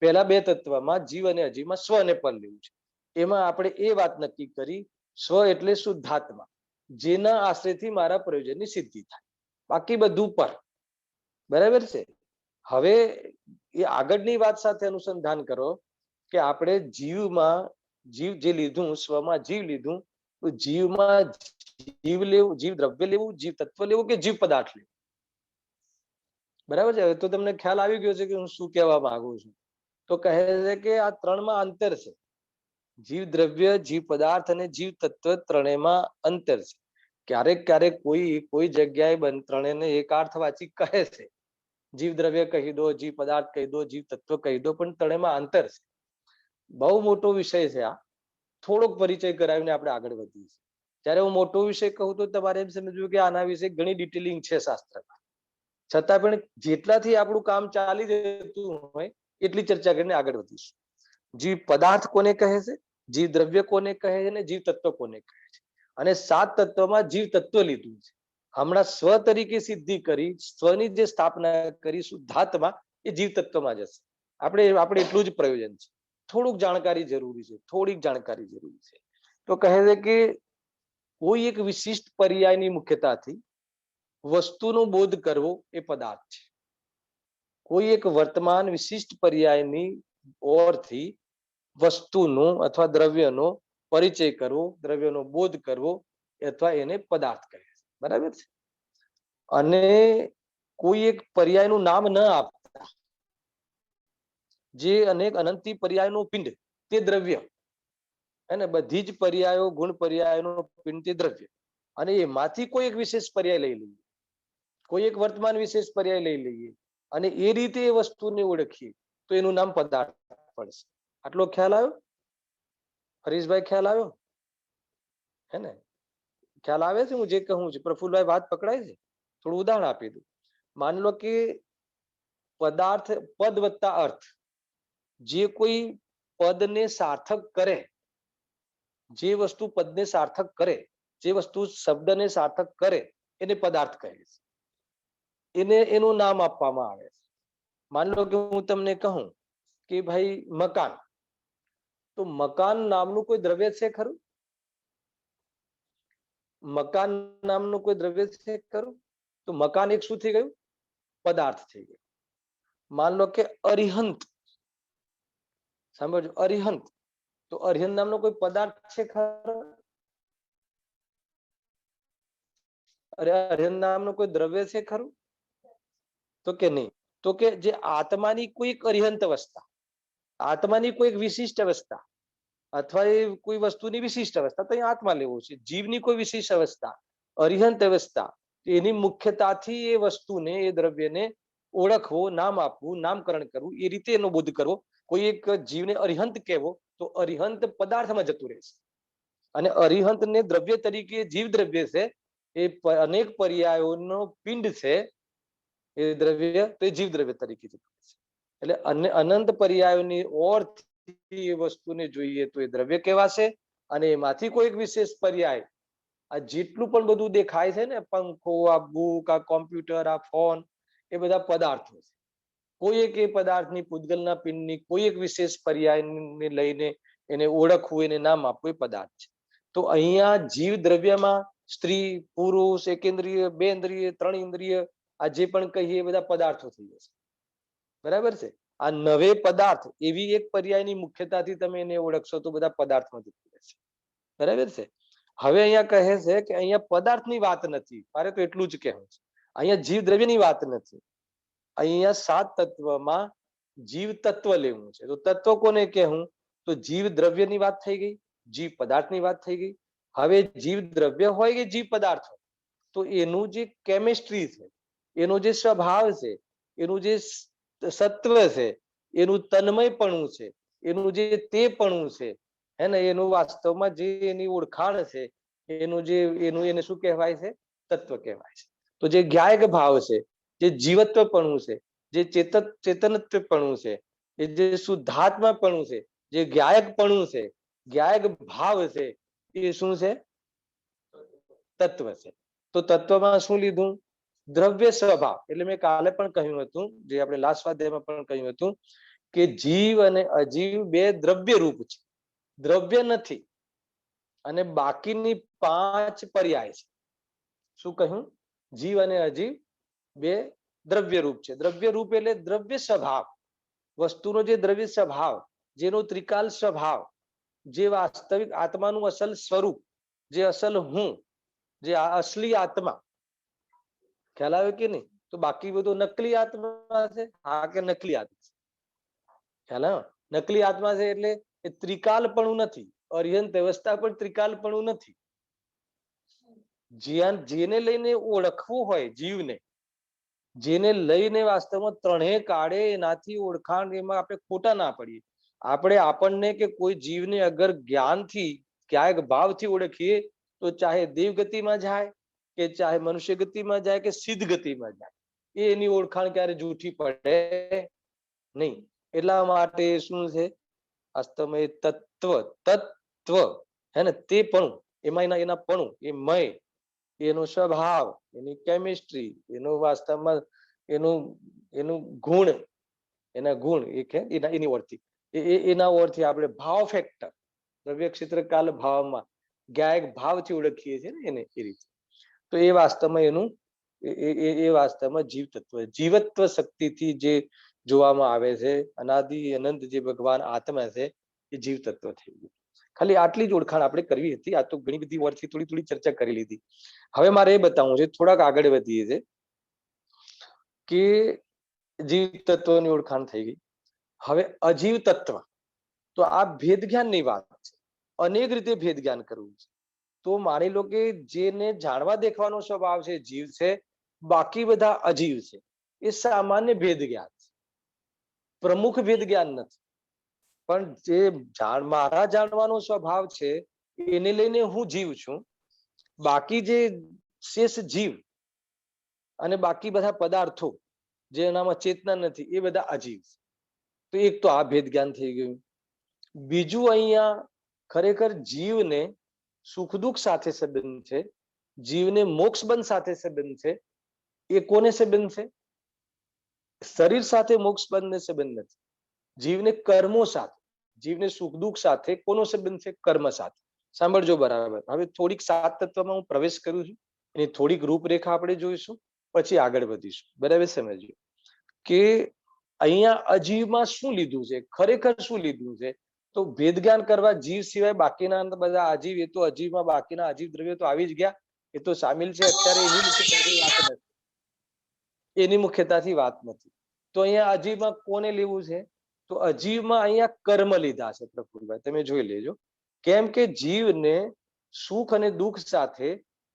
પહેલા 2 તત્વમાં જીવ અને અજીવમાં સ્વ અને પર લેવું છે. એમાં આપણે એ વાત નક્કી કરી, સ્વ એટલે શુદ્ધાત્મા, જેના આશ્રયથી મારા પ્રયોજનની સિદ્ધિ થાય, બાકી બધું પર. બરાબર છે? હવે એ આગળની વાત સાથે અનુસંધાન કરો કે આપણે જીવમાં જીવ જે લીધું, સ્વમાં જીવ લીધું, તો જીવમાં જીવ લેવું, જીવ દ્રવ્ય લેવું, જીવ તત્વ લેવું કે જીવ પદાર્થ લેવું? બરાબર છે? હવે તો તમને ખ્યાલ આવી ગયો છે કે હું શું કહેવા માંગુ છું. તો કહે છે કે આ ત્રણમાં અંતર છે. જીવ દ્રવ્ય, જીવ પદાર્થ અને જીવ તત્વ, ત્રણેયમાં અંતર છે. ક્યારેક ક્યારેક કોઈ જગ્યાએ ત્રણેયને એકાર્થવાચી કહે છે. જીવ દ્રવ્ય કહી દો, જીવ પદાર્થ કહી દો, જીવ તત્વ કહી દો, પણ ત્રણેયમાં અંતર છે. બહુ મોટો વિષય છે આ. થોડોક પરિચય કરાવીને આપણે આગળ વધીએ. જ્યારે હું મોટો વિષય કહું તો તમારે એમ સમજવું કે આના વિશે ઘણી ડિટેલિંગ છે શાસ્ત્રમાં, છતાં પણ જેટલાથી આપણું કામ ચાલી જતું હોય એટલી ચર્ચા કરીને આગળ વધીશું. જીવ પદાર્થ કોને કહે છે, જીવ દ્રવ્ય કોને કહે છે, અને જીવ તત્વ કોને કહે છે? અને 7 તત્વમાં જીવ તત્વ લીધું છે. હમણાં સ્વ તરીકે સિદ્ધિ કરી, સ્વની જે સ્થાપના કરી શુદ્ધાત્મા, એ જીવ તત્વમાં જશે. આપણે એટલું જ પ્રયોજન છે. થોડુંક જાણકારી જરૂરી છે, થોડીક જાણકારી જરૂરી છે. તો કહે છે કે કોઈ એક વિશિષ્ટ પર્યાયની મુખ્યતાથી વસ્તુનો બોધ કરવો એ પદાર્થ છે. કોઈ એક વર્તમાન વિશિષ્ટ પર્યાયની ઓરથી વસ્તુનો અથવા દ્રવ્યનો પરિચય કરવો, દ્રવ્યનો બોધ કરવો, અથવા એને પદાર્થ કહે છે. બરાબર છે? અને કોઈ એક પર્યાયનું નામ ન આપતા, જે અનેક અનંતી પર્યાયનો પિંડ, તે દ્રવ્ય. અને બધી જ પર્યાયો, ગુણ પર્યાયનો પિંડ તે દ્રવ્ય. અને એમાંથી કોઈ એક વિશેષ પર્યાય લઈ લઈએ, કોઈ એક વર્તમાન વિશેષ પર્યાય લઈ લઈએ, અને એ રીતે એ વસ્તુને ઓળખીએ, તો એનું નામ પદાર્થ પડશે. આટલો ખ્યાલ આવ્યો? હરીશભાઈ, ખ્યાલ આવ્યો? હે ને? ખ્યાલ આવે છે હું જે કહું છું? પ્રફુલભાઈ, વાત પકડાય છે? થોડું ઉદાહરણ આપી દઉં. માન લો કે પદાર્થ, પદ વત્તા અર્થ, જે કોઈ પદને સાર્થક કરે જે વસ્તુ પદને સાર્થક કરે, જે વસ્તુ શબ્દને સાર્થક કરે એને પદાર્થ કહે છે, એને એનું નામ આપવામાં આવે છે. માની લો કે હું તમને કહું કે ભાઈ મકાન, તો મકાન નામનું કોઈ દ્રવ્ય છે ખરું? મકાન નામનું કોઈ દ્રવ્ય છે ખરું? તો મકાન એક શું થઈ ગયું? પદાર્થ થઈ ગયું. માન લો કે અરિહંત, સાંભળજો, અરિહંત, તો અરિહંત નામનો કોઈ પદાર્થ છે ખરો? અરિહંત નામનો કોઈ દ્રવ્ય છે ખરું? તો કે નહીં. તો કે જે આત્માની કોઈ એક અરિહંત અવસ્થા, આત્માની કોઈ વિશિષ્ટ અવસ્થા, અથવા એ કોઈ વસ્તુની વિશિષ્ટ અવસ્થા, તો અહીં આત્મા લેવો છે. જીવની કોઈ વિશિષ્ટ અવસ્થા, અરિહંત અવસ્થા, એની મુખ્યતાથી એ વસ્તુને, એ દ્રવ્યને ઓળખવો, નામ આપવું, નામકરણ કરવું, એ રીતે એનો બોધ કરવો. કોઈ એક જીવને અરિહંત કહેવો તો અરિહંત પદાર્થમાં જતું રહેશે, અને અરિહંતને દ્રવ્ય તરીકે જીવ દ્રવ્ય છે, એ અનેક પર્યાયોનો પિંડ છે એ દ્રવ્ય, તો એ જીવ દ્રવ્ય તરીકે જતું રહેશે. એટલે અનંત પર્યાયોની ઓરથી એ વસ્તુને જોઈએ તો એ દ્રવ્ય કહેવાશે. અને એમાંથી કોઈ એક વિશેષ પર્યાય, આ જેટલું પણ બધું દેખાય છે ને, પંખો, આ બુક, આ કોમ્પ્યુટર, આ ફોન, એ બધા પદાર્થો છે. કોઈ એક એ પદાર્થની, પૂતગલના પિંડની કોઈ એક વિશેષ પર્યાયને લઈને એને ઓળખવું, એને નામ આપવું, એ પદાર્થ છે. તો અહીંયા જીવ દ્રવ્યમાં સ્ત્રી, પુરુષ, એકેન્દ્રિય, બે ઇન્દ્રિય, ત્રણ ઇન્દ્રિય, આ જે પણ કહીએ એ બધા પદાર્થો થઈ જશે. બરાબર છે? આ નવે પદાર્થ, એવી એક પર્યાયની મુખ્યતાથી તમે એને ઓળખશો તો બધા પદાર્થમાં જતું રહેશે. બરાબર છે? હવે અહીંયા કહે છે કે અહીંયા પદાર્થની વાત નથી, મારે તો એટલું જ કહેવું છે. અહીંયા જીવ દ્રવ્યની વાત નથી. અહીંયા 7 તત્વમાં જીવ તત્વ લેવું છે. તો તત્વ કોને કહેવું? તો જીવ દ્રવ્યની વાત થઈ ગઈ, જીવ પદાર્થની વાત થઈ ગઈ. હવે જીવ દ્રવ્ય હોય કે જીવ પદાર્થ હોય, તો એનું જે કેમિસ્ટ્રી છે, એનો જે સ્વભાવ છે, એનું જે સત્વ છે, એનું તન્મયપણું છે, એનું જે તેપણું છે, હે ને, એનું વાસ્તવમાં જે એની ઓળખાણ છે, એનું એને શું કહેવાય છે? તત્વ કહેવાય છે. તો જે જ્ઞાયક ભાવ છે, જે જીવત્વપણું છે, જે ચેતનત્વપણું છે, એ જે શુદ્ધાત્માપણું છે, જે જ્ઞાયકપણું છે, જ્ઞાયક ભાવ છે, એ શું છે? તત્વ છે. તો તત્વમાં શું લીધું? દ્રવ્ય સ્વભાવ. એટલે મેં કાલે પણ કહ્યું હતું, જે આપણે લાસ્ટ સ્વાધ્યાયમાં પણ કહ્યું હતું, કે જીવ અને અજીવ બે દ્રવ્ય રૂપ છે, દ્રવ્ય નથી. અને બાકીની 5 પર્યાય છે. શું કહ્યું? જીવ અને અજીવ બે દ્રવ્ય રૂપ છે. દ્રવ્ય રૂપ એટલે દ્રવ્ય સ્વભાવ, વસ્તુનો જે દ્રવ્ય સ્વભાવ, જેનો ત્રિકાલ સ્વભાવ, જે વાસ્તવિક આત્માનું અસલ સ્વરૂપ, જે અસલ હું, જે અસલી આત્મા. ખ્યાલ આવે કે નહીં? તો બાકી બધું નકલી આત્મા છે. હા કે નકલી આત્મા? ખ્યાલ આવે? નકલી આત્મા છે એટલે એ ત્રિકાલપણું નથી. અરિહંત અવસ્થા પણ ત્રિકાલપણું નથી. જેને લઈને ઓળખવું હોય જીવને, જેને લઈને વાસ્તવમાં ત્રણેય કાળે એનાથી ઓળખાણ, એમાં આપણે ખોટા ના પડીએ. આપણે આપણને કે કોઈ જીવને અગર જ્ઞાનથી, ક્યાંક ભાવથી ઓળખીએ, તો ચાહે દેવ ગતિમાં જાય, કે ચાહે મનુષ્ય ગતિમાં જાય, કે સિદ્ધ ગતિમાં જાય, એની ઓળખાણ ક્યારે જૂઠી પડે નહીં. એટલા માટે શું છે? વાસ્તવમાં એ તત્વ હે ને, તે પણ એમાં એના પણું, એ મય, એનો સ્વભાવ, એની કેમિસ્ટ્રી, એનો વાસ્તવમાં એનું ગુણ, એના ગુણ એની ઓળથી, એના ઓળથી આપણે ભાવ ફેક્ટર, દ્રવ્ય ક્ષેત્ર કાલ ભાવમાં જ્ઞાયક ભાવથી ઓળખીએ છીએ ને, એને એ રીતે. તો એ વાસ્તવમાં એનું એ વાસ્તવમાં જીવ તત્વ, જીવત્વ શક્તિથી જે જોવામાં આવે છે, અનાદિ અનંત જે ભગવાન આત્મા છે, એ જીવ તત્વ થઈ ગયું. ખાલી આટલી જ ઓળખાણ આપણે કરવી હતી. આ તો ઘણી બધી વર્ષથી થોડી ચર્ચા કરી લીધી. હવે મારે એ બતાવવું છે, થોડાક આગળ વધીએ છે, કે જીવ તત્વની ઓળખાણ થઈ ગઈ. હવે અજીવ તત્વ, તો આ ભેદ જ્ઞાનની વાત છે. અનેક રીતે ભેદ જ્ઞાન કરવું છે. તો માની લો કે જેને જાણવા દેખવાનો સ્વભાવ છે, જીવ છે, બાકી બધા અજીવ છે. એ સામાન્ય ભેદ જ્ઞાન છે, પ્રમુખ ભેદ જ્ઞાન નથી. પણ જે મારા જાણવાનો સ્વભાવ છે, એને લઈને હું જીવ છું. બાકી જે શેષ જીવ અને બાકી બધા પદાર્થો જેનામાં ચેતના નથી, એ બધા અજીવ છે. તો એક તો આ ભેદ જ્ઞાન થઈ ગયું. બીજું અહીંયા ખરેખર જીવને સુખ દુઃખ સાથે સંબંધ છે, જીવને મોક્ષ બંધ સાથે સંબંધ છે. એ કોને સંબંધ છે? શરીર સાથે મોક્ષ બંધને સંબંધ નથી. જીવને કર્મો સાથે, જીવને સુખ દુઃખ સાથે કોનો સંબંધ છે? કર્મ સાથે. સાંભળજો બરાબર. હવે થોડીક સાત તત્વમાં હું પ્રવેશ કરું છું, એની થોડીક રૂપરેખા આપણે જોઈશું, પછી આગળ વધીશું. બરાબર સમજજો કે અહીંયા અજીવમાં શું લીધું છે, ખરેખર શું લીધું છે? તો ભેદ જ્ઞાન કરવા જીવ સિવાય બાકીના બધા અજીવ, એ તો અજીવમાં બાકીના અજીવ દ્રવ્યો તો આવી જ ગયા, એ તો સામેલ છે. અત્યારે એની મુખ્યતાથી વાત નથી. તો અહીંયા અજીવમાં કોને લેવું છે? તો અજીવમાં અહીંયા કર્મ લીધા છે પ્રફુલભાઈ, તમે જોઈ લેજો. કેમ કે જીવને સુખ અને દુઃખ સાથે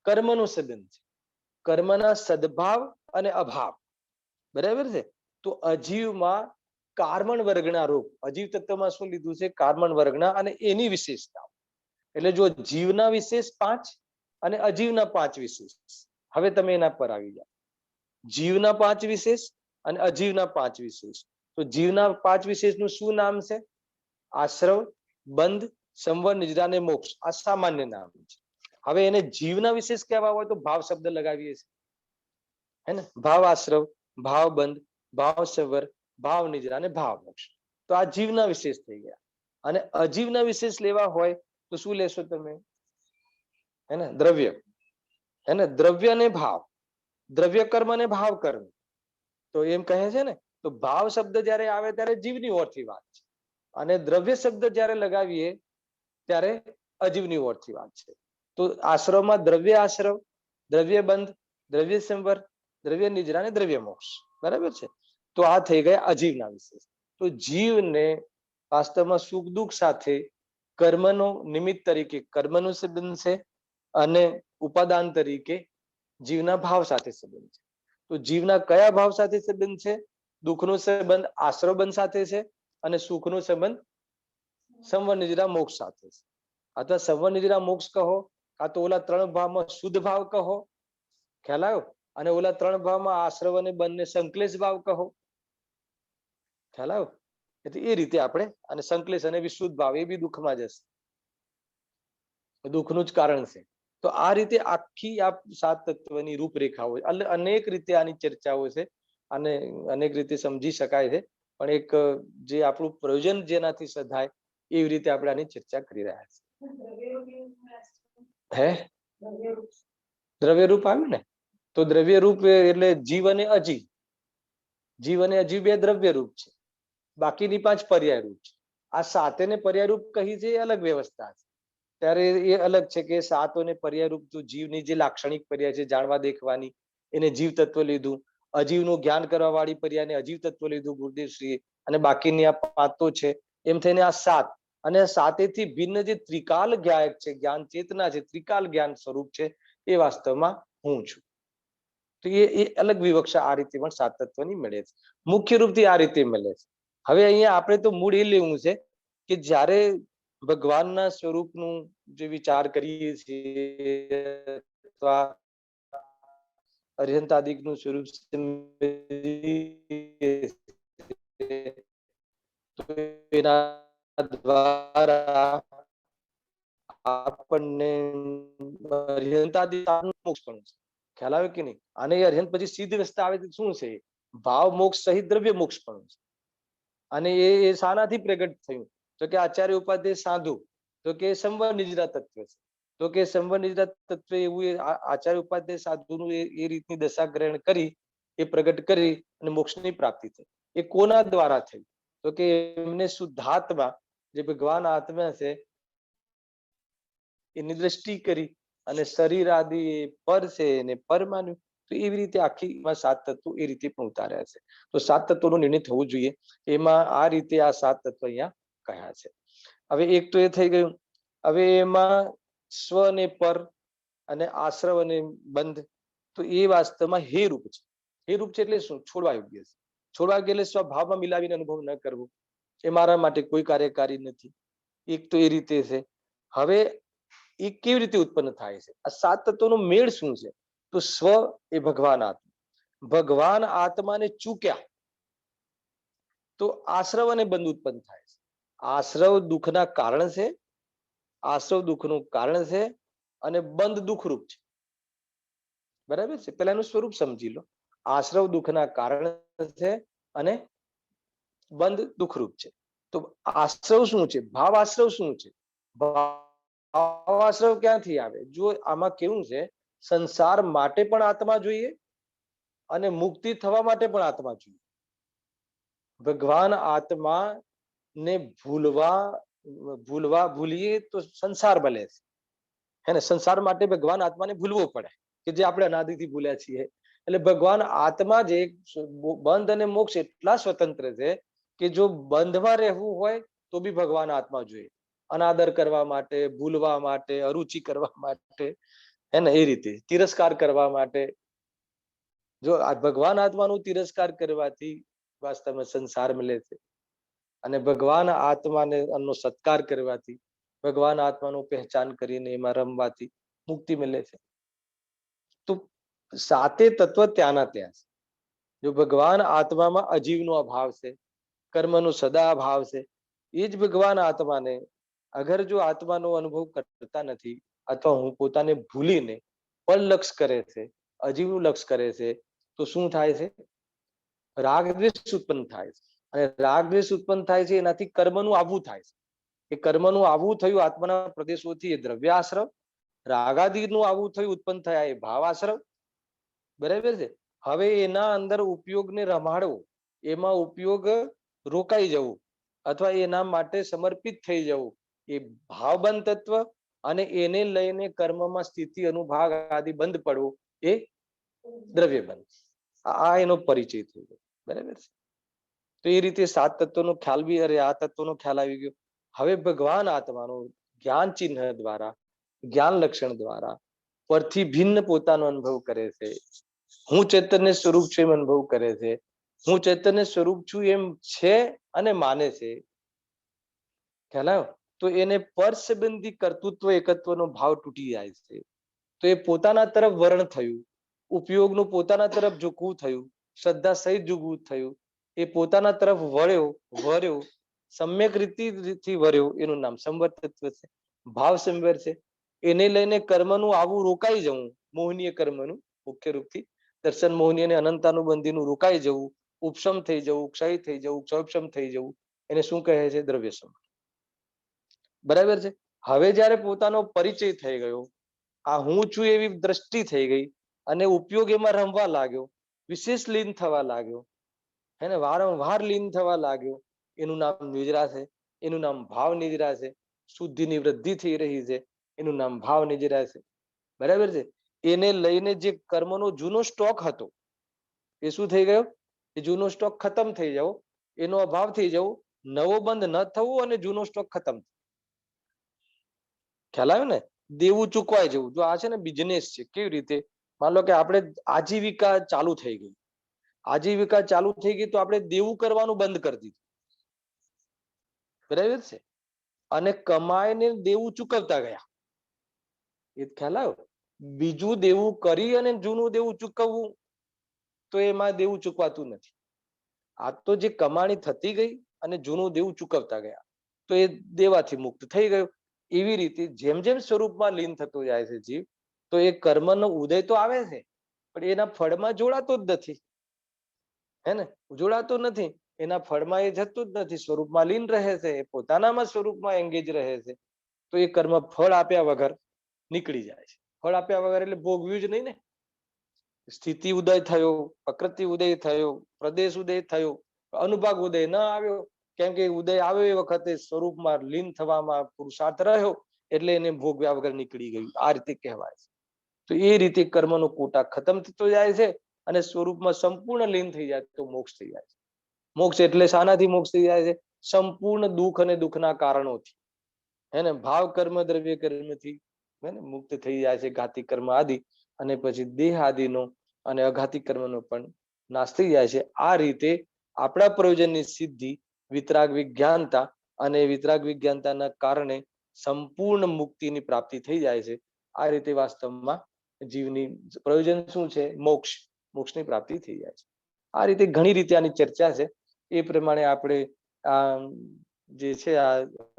કર્મનો સંબંધ છે, કર્મના સદભાવ અને અભાવ. બરાબર છે. તો અજીવમાં કાર્બન વર્ગના રૂપ, અજીવ તત્વમાં શું લીધું છે? કાર્બન વર્ગના અને એની વિશેષતા. એટલે જો જીવના વિશેષ 5 અને અજીવના 5 વિશેષ. હવે તમે એના પર આવી જાઓ. જીવના 5 વિશેષ અને અજીવના 5 વિશેષ. તો જીવના 5 વિશેષનું શું નામ છે? આશ્રવ, બંધ, સંવર, નિદ્રા અને મોક્ષ. આ સામાન્ય નામ છે. હવે એને જીવના વિશેષ કહેવા હોય તો ભાવ શબ્દ લગાવીએ છીએ, હે ને? ભાવ આશ્રવ, ભાવ બંધ, ભાવ સંવર, ભાવ નિદ્રા અને ભાવ મોક્ષ. તો આ જીવના વિશેષ થઈ ગયા. અને અજીવના વિશેષ લેવા હોય તો શું લેશો તમે? હે ને? દ્રવ્ય, હે ને? દ્રવ્ય અને ભાવ, દ્રવ્ય કર્મ અને ભાવ કર્મ. તો એમ કહે છે ને, તો ભાવ શબ્દ જ્યારે આવે ત્યારે જીવની ઓરથી વાત છે, અને દ્રવ્ય શબ્દ જ્યારે લગાવીએ ત્યારે અજીવની ઓરથી વાત છે. તો આશ્રવમાં દ્રવ્ય આશ્રવ, દ્રવ્ય બંધ, દ્રવ્ય સંવર, દ્રવ્ય નિદ્રા અને દ્રવ્ય મોક્ષ. બરાબર છે. તો આ થઈ ગયા અજીવના વિશેષ. તો જીવને વાસ્તવમાં સુખ દુઃખ સાથે કર્મનો નિમિત્ત તરીકે કર્મનો સંબંધ છે, અને ઉપાદાન તરીકે જીવના ભાવ સાથે સંબંધ છે. તો જીવના કયા ભાવ સાથે સંબંધ છે? દુઃખનો સંબંધ આશ્રવ બંધ સાથે છે, અને સુખનો સંબંધ સંવર નિદ્રા મોક્ષ સાથે છે. અથવા સંવર નિદ્રા મોક્ષ કહો, કાં તો ઓલા 3 ભાવમાં શુદ્ધ ભાવ કહો, ખ્યાલ આવ્યો? અને ઓલા 3 ભાવમાં આશ્રવ અને બંધને સંકલેશ ભાવ કહો, ખ્યાલ આવ્યો? એટલે એ રીતે આપણે, અને સંકલેશ અને વિશુદ્ધ ભાવ એ બી દુઃખમાં જ હશે, દુઃખનું જ કારણ છે. તો આ રીતે આખી આ 7 તત્વની રૂપરેખાઓ, અનેક રીતે આની ચર્ચાઓ છે, અને અનેક રીતે સમજી શકાય છે. પણ એક જે આપણું પ્રયોજન જેનાથી સધાય એવી રીતે આપણે આની ચર્ચા કરી રહ્યા છીએ. હે દ્રવ્ય રૂપ આવ્યું ને? તો દ્રવ્ય રૂપ એટલે જીવ અને અજીવ. જીવ અને અજીવ 2 દ્રવ્ય રૂપ છે, બાકીની 5 પર્યાય રૂપ છે. આ 7 ને પર્યાય રૂપ કહી છે, એ અલગ વ્યવસ્થા છે. ત્યારે એ અલગ છે કે 7 પર્યાય રૂપ, તો જીવની જે લાક્ષણિક પર્યાય છે જાણવા દેખવાની, એને જીવ તત્વ લીધું. અજીવનું જ્ઞાન કરવા વાળી પર્યાયને અજીવ તત્વ લીધું ગુરુદેવશ્રીએ, અને બાકીની આ 5 તો છે. એમ થઈને આ 7. અને 7 થી ભિન્ન જે ત્રિકાલ જ્ઞાયક છે, જ્ઞાન ચેતના છે, ત્રિકાલ જ્ઞાન સ્વરૂપ છે, એ વાસ્તવમાં હું છું. તો એ અલગ વિવક્ષા આ રીતે પણ 7 તત્વની મળે છે. મુખ્ય રૂપથી આ રીતે મળે છે. હવે અહીંયા આપણે તો મૂળ એ લેવું છે કે જ્યારે ભગવાનના સ્વરૂપનું જે વિચાર કરીએ છીએ, અર્યંતાદિકનું સ્વરૂપ એના દ્વારા આપણને અર્યંતાદિક મોક્ષ પણ છે. ખ્યાલ આવે કે નહીં? અને અર્યંત પછી સિદ્ધ રસ્તા આવે તો શું છે? ભાવ મોક્ષ સહિત દ્રવ્ય મોક્ષ પણ છે. અને એ શાનાથી પ્રગટ થયું? તો કે આચાર્ય ઉપાધ્યાય સાધુ, તો કે સંવર નિદ્રા તત્વ છે. તો કે સંવર નિદ્રા તત્વ એવું આચાર્ય ઉપાધ્યાય સાધુનું એ રીતની દશા ગ્રહણ કરી, એ પ્રગટ કરી અને મોક્ષની પ્રાપ્તિ થઈ. એ કોના દ્વારા થઈ? તો કે એમને શુદ્ધાત્મા, જે ભગવાન આત્મા છે, એની દ્રષ્ટિ કરી અને શરીર આદિ પર છે એને પર માન્યું. તો એવી રીતે આખી 7 તત્વો એ રીતે પણ ઉતાર્યા છે. તો 7 તત્વોનો નિર્ણય થવું જોઈએ. એમાં આ રીતે આ 7 તત્વ અહીંયા કહ્યા છે. હવે એક તો એ થઈ ગયું. હવે એમાં સ્વ ને પર અને આશ્રવ અને બંધ, તો એ વાસ્તવમાં હે રૂપ છે. હે રૂપ છે એટલે શું? છોડવા યોગ્ય છે. છોડવા યોગ્ય એટલે સ્વભાવમાં મિલાવીને અનુભવ ન કરવો, એ મારા માટે કોઈ કાર્યકારી નથી. એક તો એ રીતે છે. હવે એ કેવી રીતે ઉત્પન્ન થાય છે? આ 7 તત્વોનો મેળ શું છે? તો સ્વ એ ભગવાન આત્મા, ભગવાન આત્માને ચૂક્યા તો આશ્રવ અને બંધ ઉત્પન્ન થાય છે. આશ્રવ દુઃખના કારણ છે, આશ્રવ દુઃખનું કારણ છે અને બંધ દુઃખરૂપ છે. બરાબર છે? પેલા એનું સ્વરૂપ સમજી લો. આશ્રવ દુઃખના કારણ છે અને બંધ દુઃખરૂપ છે. તો આશ્રવ શું છે? ભાવ આશ્રવ શું છે? ભાવ આશ્રવ ક્યાંથી આવે? જો આમાં કેવું છે, સંસાર માટે પણ આત્મા જોઈએ અને મુક્તિ થવા માટે પણ આત્મા જોઈએ. ભગવાન આત્મા ને ભૂલીએ તો સંસાર બને છે. હે ને? સંસાર માટે ભગવાન આત્માને ભૂલવો પડે, કે જે આપણે અનાદિથી ભૂલ્યા છીએ. એટલે ભગવાન આત્મા જે બંધ અને મોક્ષ એટલા સ્વતંત્ર છે કે જો બંધમાં રહેવું હોય તો બી ભગવાન આત્મા જોઈએ, અનાદર કરવા માટે, ભૂલવા માટે, અરુચિ કરવા માટે, હે ને? એ રીતે તિરસ્કાર કરવા માટે. જો આ ભગવાન આત્માનું તિરસ્કાર કરવાથી વાસ્તવમાં સંસાર મળે છે અને ભગવાન આત્માને એમનો સત્કાર કરવાથી, ભગવાન આત્માનું પહેચાન કરીને એમાં રમવાથી મુક્તિ મળે છે. તો સાતે તત્વ ત્યાંના ત્યાં છે. જો ભગવાન આત્મામાં અજીવનો અભાવ છે, કર્મનો સદા અભાવ છે, એ જ ભગવાન આત્માને અગર જો આત્માનો અનુભવ કરતા નથી અથવા હું પોતાને ભૂલીને પણ લક્ષ કરે છે, અજીવનું લક્ષ કરે છે, તો શું થાય છે? રાગ દ્વેષ ઉત્પન્ન થાય છે. અને રાગ દ્વેષ ઉત્પન્ન થાય છે એનાથી કર્મનું આવવું થાય છે. એ કર્મનું આવવું થયું આત્માના પ્રદેશોથી, એ દ્રવ્યાશ્રવ. રાગાદિનું આવવું થયું, ઉત્પન્ન થયા, એ ભાવાશ્રવ. બરાબર છે? હવે એના અંદર ઉપયોગને રમાડવો, એમાં ઉપયોગ રોકાઈ જવું અથવા એના માટે સમર્પિત થઈ જવું, એ ભાવબંધ તત્વ. અને એને લઈને કર્મમાં સ્થિતિ અનુભાગ આદિ બંધ પડવું, એ દ્રવ્ય બંધ. આ એનો પરિચય થઈ ગયો. બરાબર છે? તો એ રીતે સાત તત્વનો ખ્યાલ બી, અરે આ તત્વનો ખ્યાલ આવી ગયો. હવે ભગવાન આત્માનો જ્ઞાન ચિહ્ન દ્વારા, જ્ઞાન લક્ષણ દ્વારા પરથી ભિન્ન પોતાનો અનુભવ કરે છે. હું ચૈતન્ય સ્વરૂપ છું એમ અનુભવ કરે છે. હું ચૈતન્ય સ્વરૂપ છું એમ છે અને માને છે. ખ્યાલ આવ્યો? તો એને પર સંબંધી કર્તૃત્વ એકત્વનો ભાવ તૂટી જાય છે. તો એ પોતાના તરફ વરણ થયું, ઉપયોગનું પોતાના તરફ ઝૂકવું થયું, શ્રદ્ધા સહિત ઝૂકવું થયું. એ પોતાના તરફ વર્યો, સમ્યક રીતિથી વર્યો, એનું નામ સંવર તત્વ છે, ભાવ સંવર છે. એને લઈને કર્મનું આવું રોકાઈ જવું, મોહનીય કર્મનું મુખ્ય રૂપથી દર્શન મોહની અને અનંતાનુબંધીનું રોકાઈ જવું, ઉપશમ થઈ જવું, ક્ષય થઈ જવું, ક્ષોપશમ થઈ જવું, એને શું કહે છે? દ્રવ્ય સંવર. બરાબર છે? હવે જયારે પોતાનો પરિચય થઈ ગયો, આ હું છું એવી દ્રષ્ટિ થઈ ગઈ અને ઉપયોગ એમાં રમવા લાગ્યો, વિશેષ લીન થવા લાગ્યો, એને વારંવાર લીન થવા લાગ્યો, એનું નામ નિદ્રા છે. એનું નામ ભાવ નિદ્રા છે. શુદ્ધિની વૃદ્ધિ થઈ રહી છે, એનું નામ ભાવ નિદ્રા છે. બરાબર છે? એને લઈને જે કર્મનો જૂનો સ્ટોક હતો, એ શું થઈ ગયો? એ જૂનો સ્ટોક ખતમ થઈ જવો, એનો અભાવ થઈ જવો, નવો બંધ ન થવો અને જૂનો સ્ટોક ખતમ. ખ્યાલ આવ્યો ને? દેવું ચૂકવાઈ જવું. જો આ છે ને બિઝનેસ છે. કેવી રીતે? માન લો કે આપણે આજીવિકા ચાલુ થઈ ગઈ, આજીવિકા ચાલુ થઈ ગઈ તો આપણે દેવું કરવાનું બંધ કરી દીધું. બરાબર છે? અને કમાઈને દેવું ચૂકવતા ગયા. એ ખ્યાલ આવ્યો? બીજું દેવું કરી અને જૂનું દેવું ચૂકવવું, તો એમાં દેવું ચૂકવાતું નથી. આ તો જે કમાણી થતી ગઈ અને જૂનું દેવું ચૂકવતા ગયા, તો એ દેવાથી મુક્ત થઈ ગયો. એવી રીતે જેમ જેમ સ્વરૂપમાં લીન થતો જાય છે જીવ, તો એ કર્મનો ઉદય તો આવે છે, પણ એના ફળમાં જોડાતો જ નથી. હે ને? જોડાતો નથી. એના ફળમાં એ જતું જ નથી, સ્વરૂપમાં લીન રહે છે, એ પોતાનામાં સ્વરૂપમાં એંગેજ રહે છે. તો એ કર્મ ફળ આપ્યા વગર નીકળી જાય છે. ફળ આપ્યા વગર એટલે ભોગવ્યું જ નહીં ને. સ્થિતિ ઉદય થયો, પ્રકૃતિ ઉદય થયો, પ્રદેશ ઉદય થયો, અનુભાગ ઉદય ન આવ્યો, કેમ કે ઉદય આવ્યો એ વખતે સ્વરૂપમાં લીન થવામાં પુરુષાર્થ રહ્યો, એટલે એને ભોગવ્યા વગર નીકળી ગયું. આ રીતે કહેવાય છે. તો એ રીતે કર્મનો કોટા ખતમ થતો જાય છે અને સ્વરૂપમાં સંપૂર્ણ લીન થઈ જાય તો મોક્ષ થઈ જાય છે. મોક્ષ એટલે શાનાથી મોક્ષ થઈ જાય છે? સંપૂર્ણ દુઃખ અને દુઃખના કારણોથી. હે ને? ભાવ કર્મ દ્રવ્ય કર્મથી મુક્ત થઈ જાય છે, ઘાતી કર્મ આદિ. અને પછી દેહ આદિનો અને અઘાતી કર્મનો પણ નાશ થઈ જાય છે. આ રીતે આપણા પ્રયોજનની સિદ્ધિ વિતરાગ વિજ્ઞાનતા, અને વિતરાગ વિજ્ઞાનતાના કારણે સંપૂર્ણ મુક્તિની પ્રાપ્તિ થઈ જાય છે. આ રીતે વાસ્તવમાં જીવની પ્રયોજન શું છે? મોક્ષ. મોક્ષની પ્રાપ્તિ થઈ જાય છે. આ રીતે ઘણી રીતે આની ચર્ચા છે. એ પ્રમાણે આપણે આ જે છે આ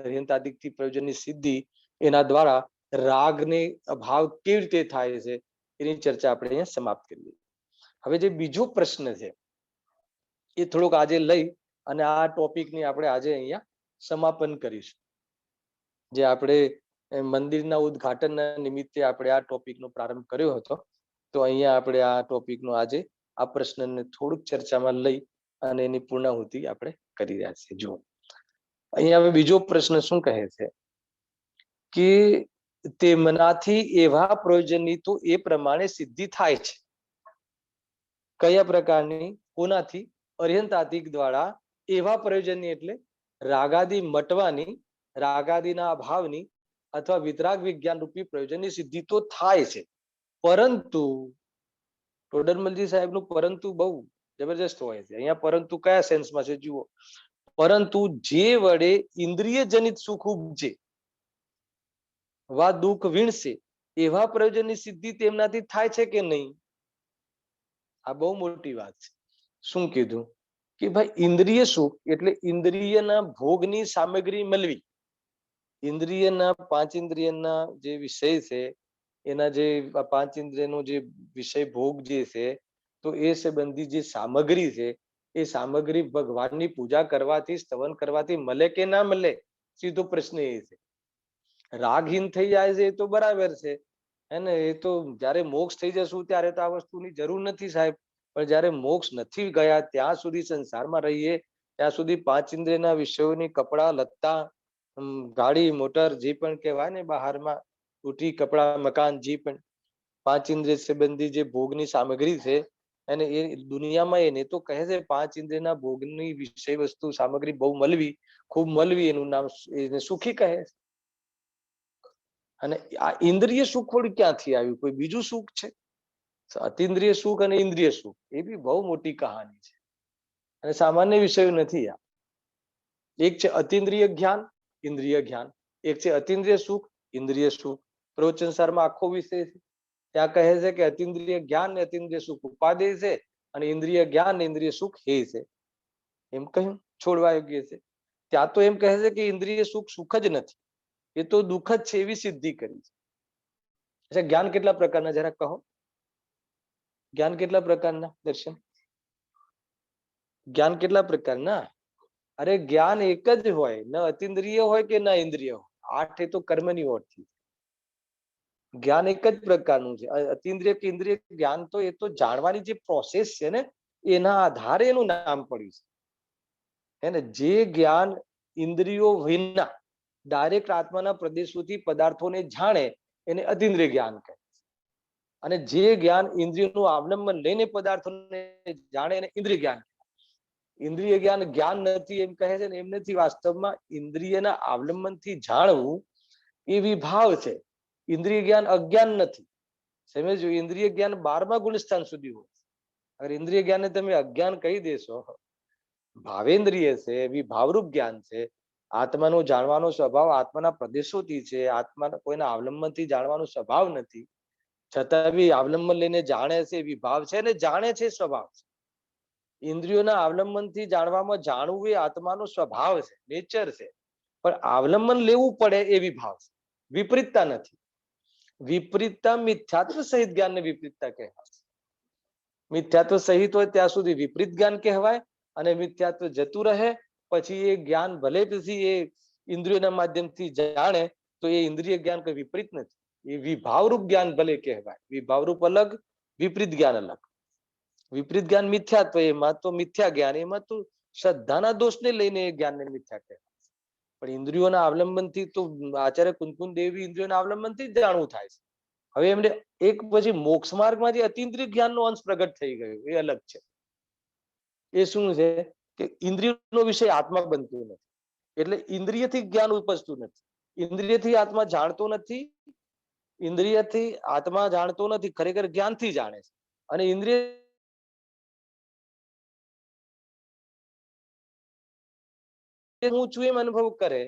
અર્યંતાદિકથી પ્રયોજનની સિદ્ધિ એના દ્વારા રાગને અભાવ કેવી રીતે થાય છે એની ચર્ચા આપણે અહીંયા સમાપ્ત કરીએ. હવે જે બીજો પ્રશ્ન છે એ થોડોક આજે લઈ અને આ ટોપિકની આપણે આજે અહીંયા સમાપન કરીશું. જે આપણે મંદિરના ઉદ્ઘાટનના નિમિત્તે આપણે આ ટોપિકનો પ્રારંભ કર્યો હતો, તો અહીંયા આપણે આ ટોપિકનો આજે આ પ્રશ્નને થોડુંક ચર્ચામાં લઈ અને એની પૂર્ણાહુતિ આપણે કરી રહ્યા છીએ. જુઓ અહીંયા હવે બીજો પ્રશ્ન શું કહે છે કે તેમનાથી એવા પ્રયોજનની તો એ પ્રમાણે સિદ્ધિ થાય છે. કયા પ્રકારની? કોનાથી? અર્યંતાતિક દ્વારા એવા પ્રયોજનની એટલે રાગાદી મટવાની, રાગાદીના અભાવની અથવા વિતરાગ વિજ્ઞાન રૂપી પ્રયોજનની સિદ્ધિ તો થાય છે. પરંતુ ટોડરમલજી સાહેબનું પરંતુ બહુ જબરજસ્ત હોય છે. અહીંયા પરંતુ કયા સેન્સમાં છે જુઓ. પરંતુ જે વડે ઇન્દ્રિય જનિત સુખ ઉપજે વા દુઃખ વીણશે એવા પ્રયોજનની સિદ્ધિ તેમનાથી થાય છે કે નહીં? આ બહુ મોટી વાત છે. શું કીધું કે ભાઈ ઇન્દ્રિય સુખ એટલે ઇન્દ્રિયના ભોગની સામગ્રી મળવી. ઇન્દ્રિયના પાંચ ઇન્દ્રિયના જે વિષય છે એના જે પાંચ ઇન્દ્રિયનો જે વિષય ભોગ જે છે તો એ સંબંધી જે સામગ્રી છે એ સામગ્રી ભગવાનની પૂજા કરવાથી, સ્તવન કરવાથી મળે કે ના મળે? સીધો પ્રશ્ન એ છે. રાગહીન થઈ જાય છે એ તો બરાબર છે હે ને, એ તો જયારે મોક્ષ થઈ જશું ત્યારે તો આ વસ્તુની જરૂર નથી સાહેબ. પણ જયારે મોક્ષ નથી ગયા ત્યાં સુધી સંસારમાં રહીએ ત્યાં સુધી પાંચ ઇન્દ્રિયના વિષયોની કપડા લત્તા, ગાડી મોટર જે પણ કહેવાય ને બહારમાં, ઉઠી કપડા મકાન, જે પણ પાંચ ઇન્દ્રિય સંબંધી જે ભોગની સામગ્રી છે અને એ દુનિયામાં એને તો કહે છે પાંચ ઇન્દ્રિયના ભોગની વિષય વસ્તુ સામગ્રી બહુ મળવી, ખૂબ મળવી, એનું નામ એને સુખી કહે છે. અને આ ઇન્દ્રિય સુખ વળી ક્યાંથી આવ્યું? કોઈ બીજું સુખ છે? અતિન્દ્રિય સુખ અને ઇન્દ્રિય સુખ એ બી બહુ મોટી કહાની છે અને સામાન્ય વિષયો નથી. આ એક છે અતિન્દ્રિય જ્ઞાન, ઇન્દ્રિય જ્ઞાન. એક છે અતિન્દ્રિય સુખ, ઇન્દ્રિય સુખ. પ્રવચન સારમાં આખો વિષય છે. ત્યાં કહે છે કે અતિન્દ્રિય જ્ઞાન ને અતિન્દ્રિય સુખ ઉપાદેય છે અને ઇન્દ્રિય જ્ઞાન ને ઇન્દ્રિય સુખ હે છે. એમ કહ્યું, છોડવા યોગ્ય છે. ત્યાં તો એમ કહે છે કે ઇન્દ્રિય સુખ સુખ જ નથી, એ તો દુઃખ જ છે, એવી સિદ્ધિ કરી છે. અચ્છા, જ્ઞાન કેટલા પ્રકારના જરા કહો? જ્ઞાન કેટલા પ્રકારના દર્શન? જ્ઞાન કેટલા પ્રકારના? અરે જ્ઞાન એક જ હોય, ન અતિન્દ્રિય હોય કે ન ઇન્દ્રિય હોય. 8 એ તો કર્મની ઓળખી. જ્ઞાન એક જ પ્રકારનું છે. અતિન્દ્રિય કે ઇન્દ્રિય જ્ઞાન તો એ તો જાણવાની જે પ્રોસેસ છે ને એના આધારે એનું નામ પડ્યું છે હે ને. જે જ્ઞાન ઇન્દ્રિયો વિના ડાયરેક્ટ આત્માના પ્રદેશોથી પદાર્થોને જાણે એને અતિન્દ્રિય જ્ઞાન કહે. અને જે જ્ઞાન ઇન્દ્રિયોનું અવલંબન લઈને પદાર્થોને જાણે એને ઇન્દ્રિય જ્ઞાન. ઇન્દ્રિય જ્ઞાન જ્ઞાન નથી એમ કહે છે ને, એમ નથી. વાસ્તવમાં ઇન્દ્રિયના અવલંબનથી જાણવું એ વિભાવ છે. ઇન્દ્રિય જ્ઞાન અજ્ઞાન નથી. સમજો, ઇન્દ્રિય જ્ઞાન 12મા ગુણસ્થાન સુધી હોય. અગર ઇન્દ્રિય જ્ઞાનને તમે અજ્ઞાન કહી દેશો, ભાવેન્દ્રિય છે, વિભાવરૂપ જ્ઞાન છે. આત્માનો જાણવાનો સ્વભાવ આત્માના પ્રદેશોથી છે, આત્માના કોઈના અવલંબનથી જાણવાનો સ્વભાવ નથી. છતાં બી અવલંબન લઈને જાણે છે, વિભાવ છે અને જાણે છે સ્વભાવ છે. ઇન્દ્રિયોના અવલંબનથી જાણવામાં જાણવું એ આત્માનો સ્વભાવ છે, નેચર છે. પણ અવલંબન લેવું પડે એ વિભાવ છે, વિપરીતતા નથી. વિપરીતતા મિથ્યાત્વ સહિત જ્ઞાનને વિપરીતતા કહેવાય. મિથ્યાત્વ સહિત હોય ત્યાં સુધી વિપરીત જ્ઞાન કહેવાય અને મિથ્યાત્વ જતું રહે પછી એ જ્ઞાન ભલે પછી એ ઇન્દ્રિયોના માધ્યમથી જાણે તો એ ઇન્દ્રિય જ્ઞાન કોઈ વિપરીત નથી. એ વિભાવરૂપ જ્ઞાન ભલે કહેવાય. વિભાવરૂપ અલગ, વિપરીત જ્ઞાન અલગ. વિપરીત જ્ઞાન મિથ્યાત્વ, એમાં તો મિથ્યા જ્ઞાન, એમાં તો શ્રદ્ધાના દોષને લઈને એ જ્ઞાનને મિથ્યા કહેવાય. પણ ઇન્દ્રિયોના અવલંબનથી તો આચાર્ય કુંતકુંજ દેવી ઇન્દ્રિયોના અવલંબનથી જ જાણવું થાય છે. હવે એમને એક પછી મોક્ષ માર્ગમાં જે અતિન્દ્રિય જ્ઞાનનો અંશ પ્રગટ થઈ ગયો એ અલગ છે. એ શું છે કે ઇન્દ્રિયનો વિષય આત્મા બનતું નથી, એટલે ઇન્દ્રિયથી જ્ઞાન ઉપજતું નથી. ઇન્દ્રિયથી આત્મા જાણતો નથી, ઇન્દ્રિયથી આત્મા જાણતો નથી, ખરેખર જ્ઞાનથી જાણે છે. અને ઇન્દ્રિય હું છું એમ અનુભવ કરે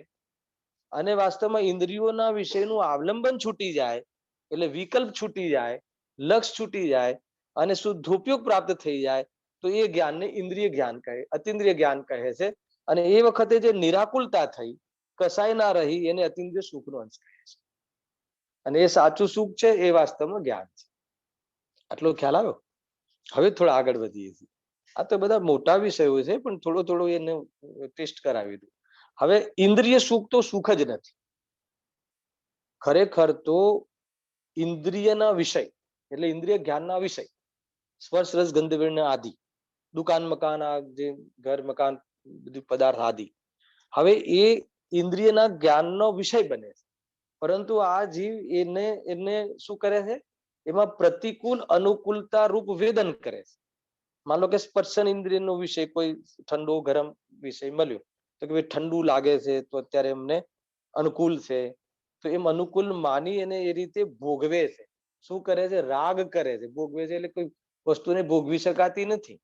અને વાસ્તવમાં ઇન્દ્રિયોના વિષયનું અવલંબન છૂટી જાય એટલે વિકલ્પ છૂટી જાય, લક્ષ છૂટી જાય અને શુદ્ધોપયોગ પ્રાપ્ત થઈ જાય તો એ જ્ઞાનને ઇન્દ્રિય જ્ઞાન કહે, અતિન્દ્રિય જ્ઞાન કહે છે. અને એ વખતે જે નિરાકુલતા થઈ, કસાય ના રહી, એને અતિન્દ્રિય સુખનો અંશ કહે છે. અને એ સાચું સુખ છે, એ વાસ્તવમાં જ્ઞાન છે. આટલો ખ્યાલ આવ્યો? હવે થોડા આગળ વધીએ છીએ. આ તો બધા મોટા વિષયો છે, પણ થોડો થોડો એને ટેસ્ટ કરાવી દઉં. હવે ઇન્દ્રિય સુખ તો સુખ જ નથી. ખરેખર તો ઇન્દ્રિયના વિષય એટલે ઇન્દ્રિય જ્ઞાનના વિષય સ્પર્શ રસ ગંધ વિર્ણ આદિ, દુકાન મકાન, આ જે ઘર મકાન બધું પદાર્થ આદિ, હવે એ ઇન્દ્રિયના જ્ઞાનનો વિષય બને છે. પરંતુ આ જીવ એને શું કરે છે? એમાં પ્રતિકૂળ અનુકૂળતા રૂપ વેદન કરે છે. માન લો કે સ્પર્શન ઇન્દ્રિયનો વિષય કોઈ ઠંડો ગરમ વિષય મળ્યો, તો કે ભાઈ ઠંડુ લાગે છે તો અત્યારે એમને અનુકૂળ છે, તો એમ અનુકૂળ માની અને એ રીતે ભોગવે છે. શું કરે છે? રાગ કરે છે. ભોગવે છે એટલે કોઈ વસ્તુને ભોગવી શકાતી નથી,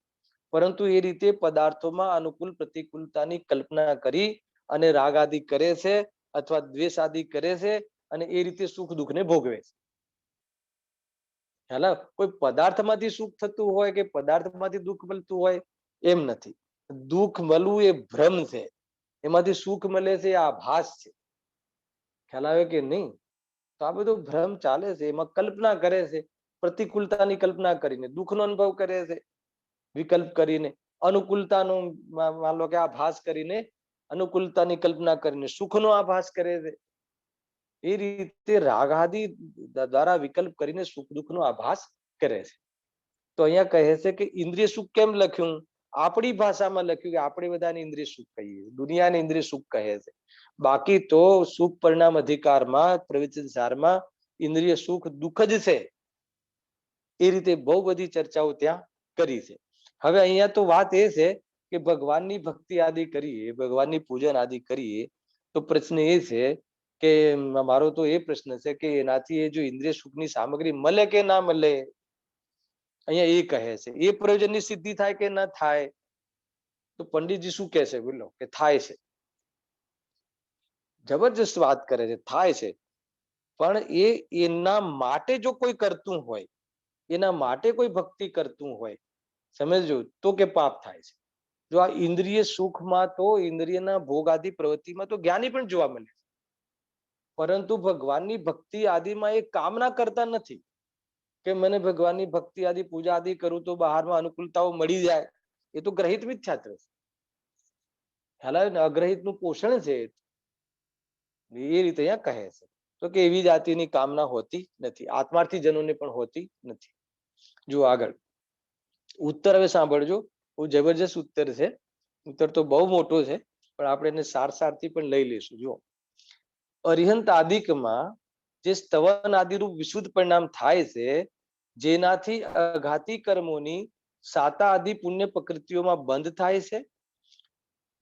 પરંતુ એ રીતે પદાર્થોમાં અનુકૂળ પ્રતિકૂળતાની કલ્પના કરી અને રાગ આદિ કરે છે અથવા દ્વેષ આદિ કરે છે, અને એ રીતે સુખ દુઃખને ભોગવે છે. હેલા, કોઈ પદાર્થમાંથી સુખ થતું હોય કે પદાર્થમાંથી દુઃખ મળતું હોય એમ નથી. દુઃખ મળવું એ ભ્રમ છે, એમાંથી સુખ મળે છે એ આભાસ છે. ખ્યાલ આવે કે નહીં? તો આ બધો ભ્રમ ચાલે છે, એમાં કલ્પના કરે છે, પ્રતિકૂળતાની કલ્પના કરીને દુઃખનો અનુભવ કરે છે, વિકલ્પ કરીને અનુકૂળતાનો માન લો કે આભાસ કરીને અનુકૂળતાની કલ્પના કરીને સુખનો આભાસ કરે છે. એ રીતે રાગ આદિ દ્વારા વિકલ્પ કરીને સુખ દુઃખનો આભાસ કરે છે. તો અહીંયા કહે છે કે ઇન્દ્રિય સુખ કેમ લખ્યું? આપણી ભાષામાં લખ્યું કે આપણે બધાને ઇન્દ્રિય સુખ કહીએ, દુનિયાને ઇન્દ્રિય સુખ કહે છે. બાકી તો સુખ પરિણામ અધિકારમાં પ્રવચન સારમાં ઇન્દ્રિય સુખ દુઃખ જ છે. એ રીતે બહુ બધી ચર્ચાઓ ત્યાં કરી છે. હવે અહીંયા તો વાત એ છે કે ભગવાનની ભક્તિ આદિ કરીએ, ભગવાનની પૂજન આદિ કરીએ, તો પ્રશ્ન એ છે કે મારો તો એ પ્રશ્ન છે કે એનાથી એ જો ઇન્દ્રિય સુખની સામગ્રી મળે કે ના મળે, અહીંયા એ કહે છે એ પ્રયોજનની સિદ્ધિ થાય કે ના થાય? તો પંડિતજી શું કહે છે? બોલો કે થાય છે. જબરજસ્ત વાત કરે છે, થાય છે. પણ એના માટે જો કોઈ કરતું હોય, એના માટે કોઈ ભક્તિ કરતું હોય, સમજજો, તો કે પાપ થાય છે. જો આ ઇન્દ્રિય સુખમાં તો ઇન્દ્રિયના ભોગ આદિ પ્રવૃત્તિમાં તો જ્ઞાની પણ જોવા મળે, પરંતુ ભગવાનની ભક્તિ આદિમાં એ કામના કરતા નથી કે મને ભગવાનની ભક્તિ આદિ પૂજા આદિ કરું તો બહારમાં અનુકૂળતાઓ મળી જાય. એ તો ગ્રહિત મિથ્યાત્વ છે. ખ્યાલ આવે ને? અગ્રહિતનું પોષણ છે. એ રીતે અહીંયા કહે છે તો કે એવી જાતિની કામના હોતી નથી, આત્માર્થી જનોને પણ હોતી નથી. જો આગળ ઉત્તર હવે સાંભળજો, બહુ જબરજસ્ત ઉત્તર છે. ઉત્તર તો બહુ મોટો છે, પણ આપણે એને સારથી પણ લઈ લઈશું. જો અરિહંત આદિકમાં જે સ્તવન આદિરૂપ વિશુદ્ધ પરિણામ થાય છે, જેનાથી અઘાતી કર્મોની સાતા આદિ પુણ્ય પ્રકૃતિઓમાં બંધ થાય છે.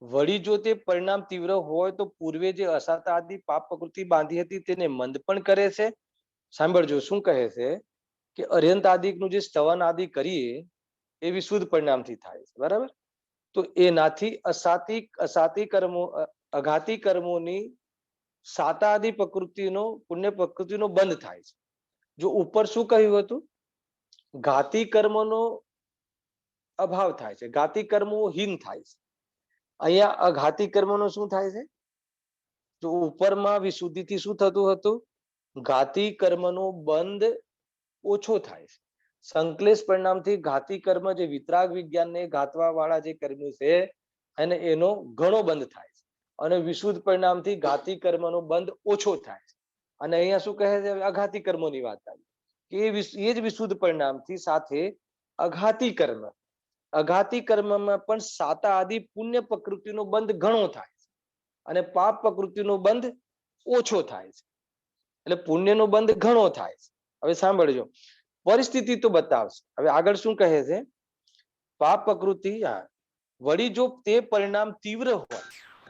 વળી જો તે પરિણામ તીવ્ર હોય તો પૂર્વે જે અસાતા આદિ પાપ પ્રકૃતિ બાંધી હતી તેને મંદ પણ કરે છે. સાંભળજો શું કહે છે કે અર્યંત આદિકનું જે સ્તવન આદિ કરીએ એ વિશુદ્ધ પરિણામથી થાય છે, બરાબર? તો એનાથી અસાતી કર્મો, અઘાતી કર્મોની સાતા આદિ પ્રકૃતિનો પુણ્ય પ્રકૃતિનો બંધ થાય છે. જો ઉપર શું કહ્યું હતું? ઘાતી કર્મનો અભાવ થાય છે, ઘાતી કર્મો હીન થાય છે. અહીંયા અઘાતી કર્મનો શું થાય છે? તો ઉપરમાં વિશુદ્ધિથી શું થતું હતું? ઘાતી કર્મનો બંધ ઓછો થાય છે. સંકલેશ પરિણામથી ઘાતી કર્મ, જે વિતરાગ વિજ્ઞાનને ઘાતવા વાળા જે કર્મો છે, અને એનો ઘણો બંધ થાય છે. અને વિશુદ્ધ પરિણામથી ઘાતી કર્મનો બંધ ઓછો થાય છે. અને અહીંયા શું કહે છે? અઘાતી કર્મોની વાત આવી કે એ જ વિશુદ્ધ પરિણામથી સાથે અઘાતી કર્મ, અઘાતી કર્મમાં પણ સાતા આદિ પુણ્ય પ્રકૃતિનો બંધ ઘણો થાય છે અને પાપ પ્રકૃતિનો બંધ ઓછો થાય છે. એટલે પુણ્યનો બંધ ઘણો થાય છે. હવે સાંભળજો, પરિસ્થિતિ તો બતાવશે. હવે આગળ શું કહે છે? પાપ પ્રકૃતિ, વળી જો તે પરિણામ તીવ્ર હોય,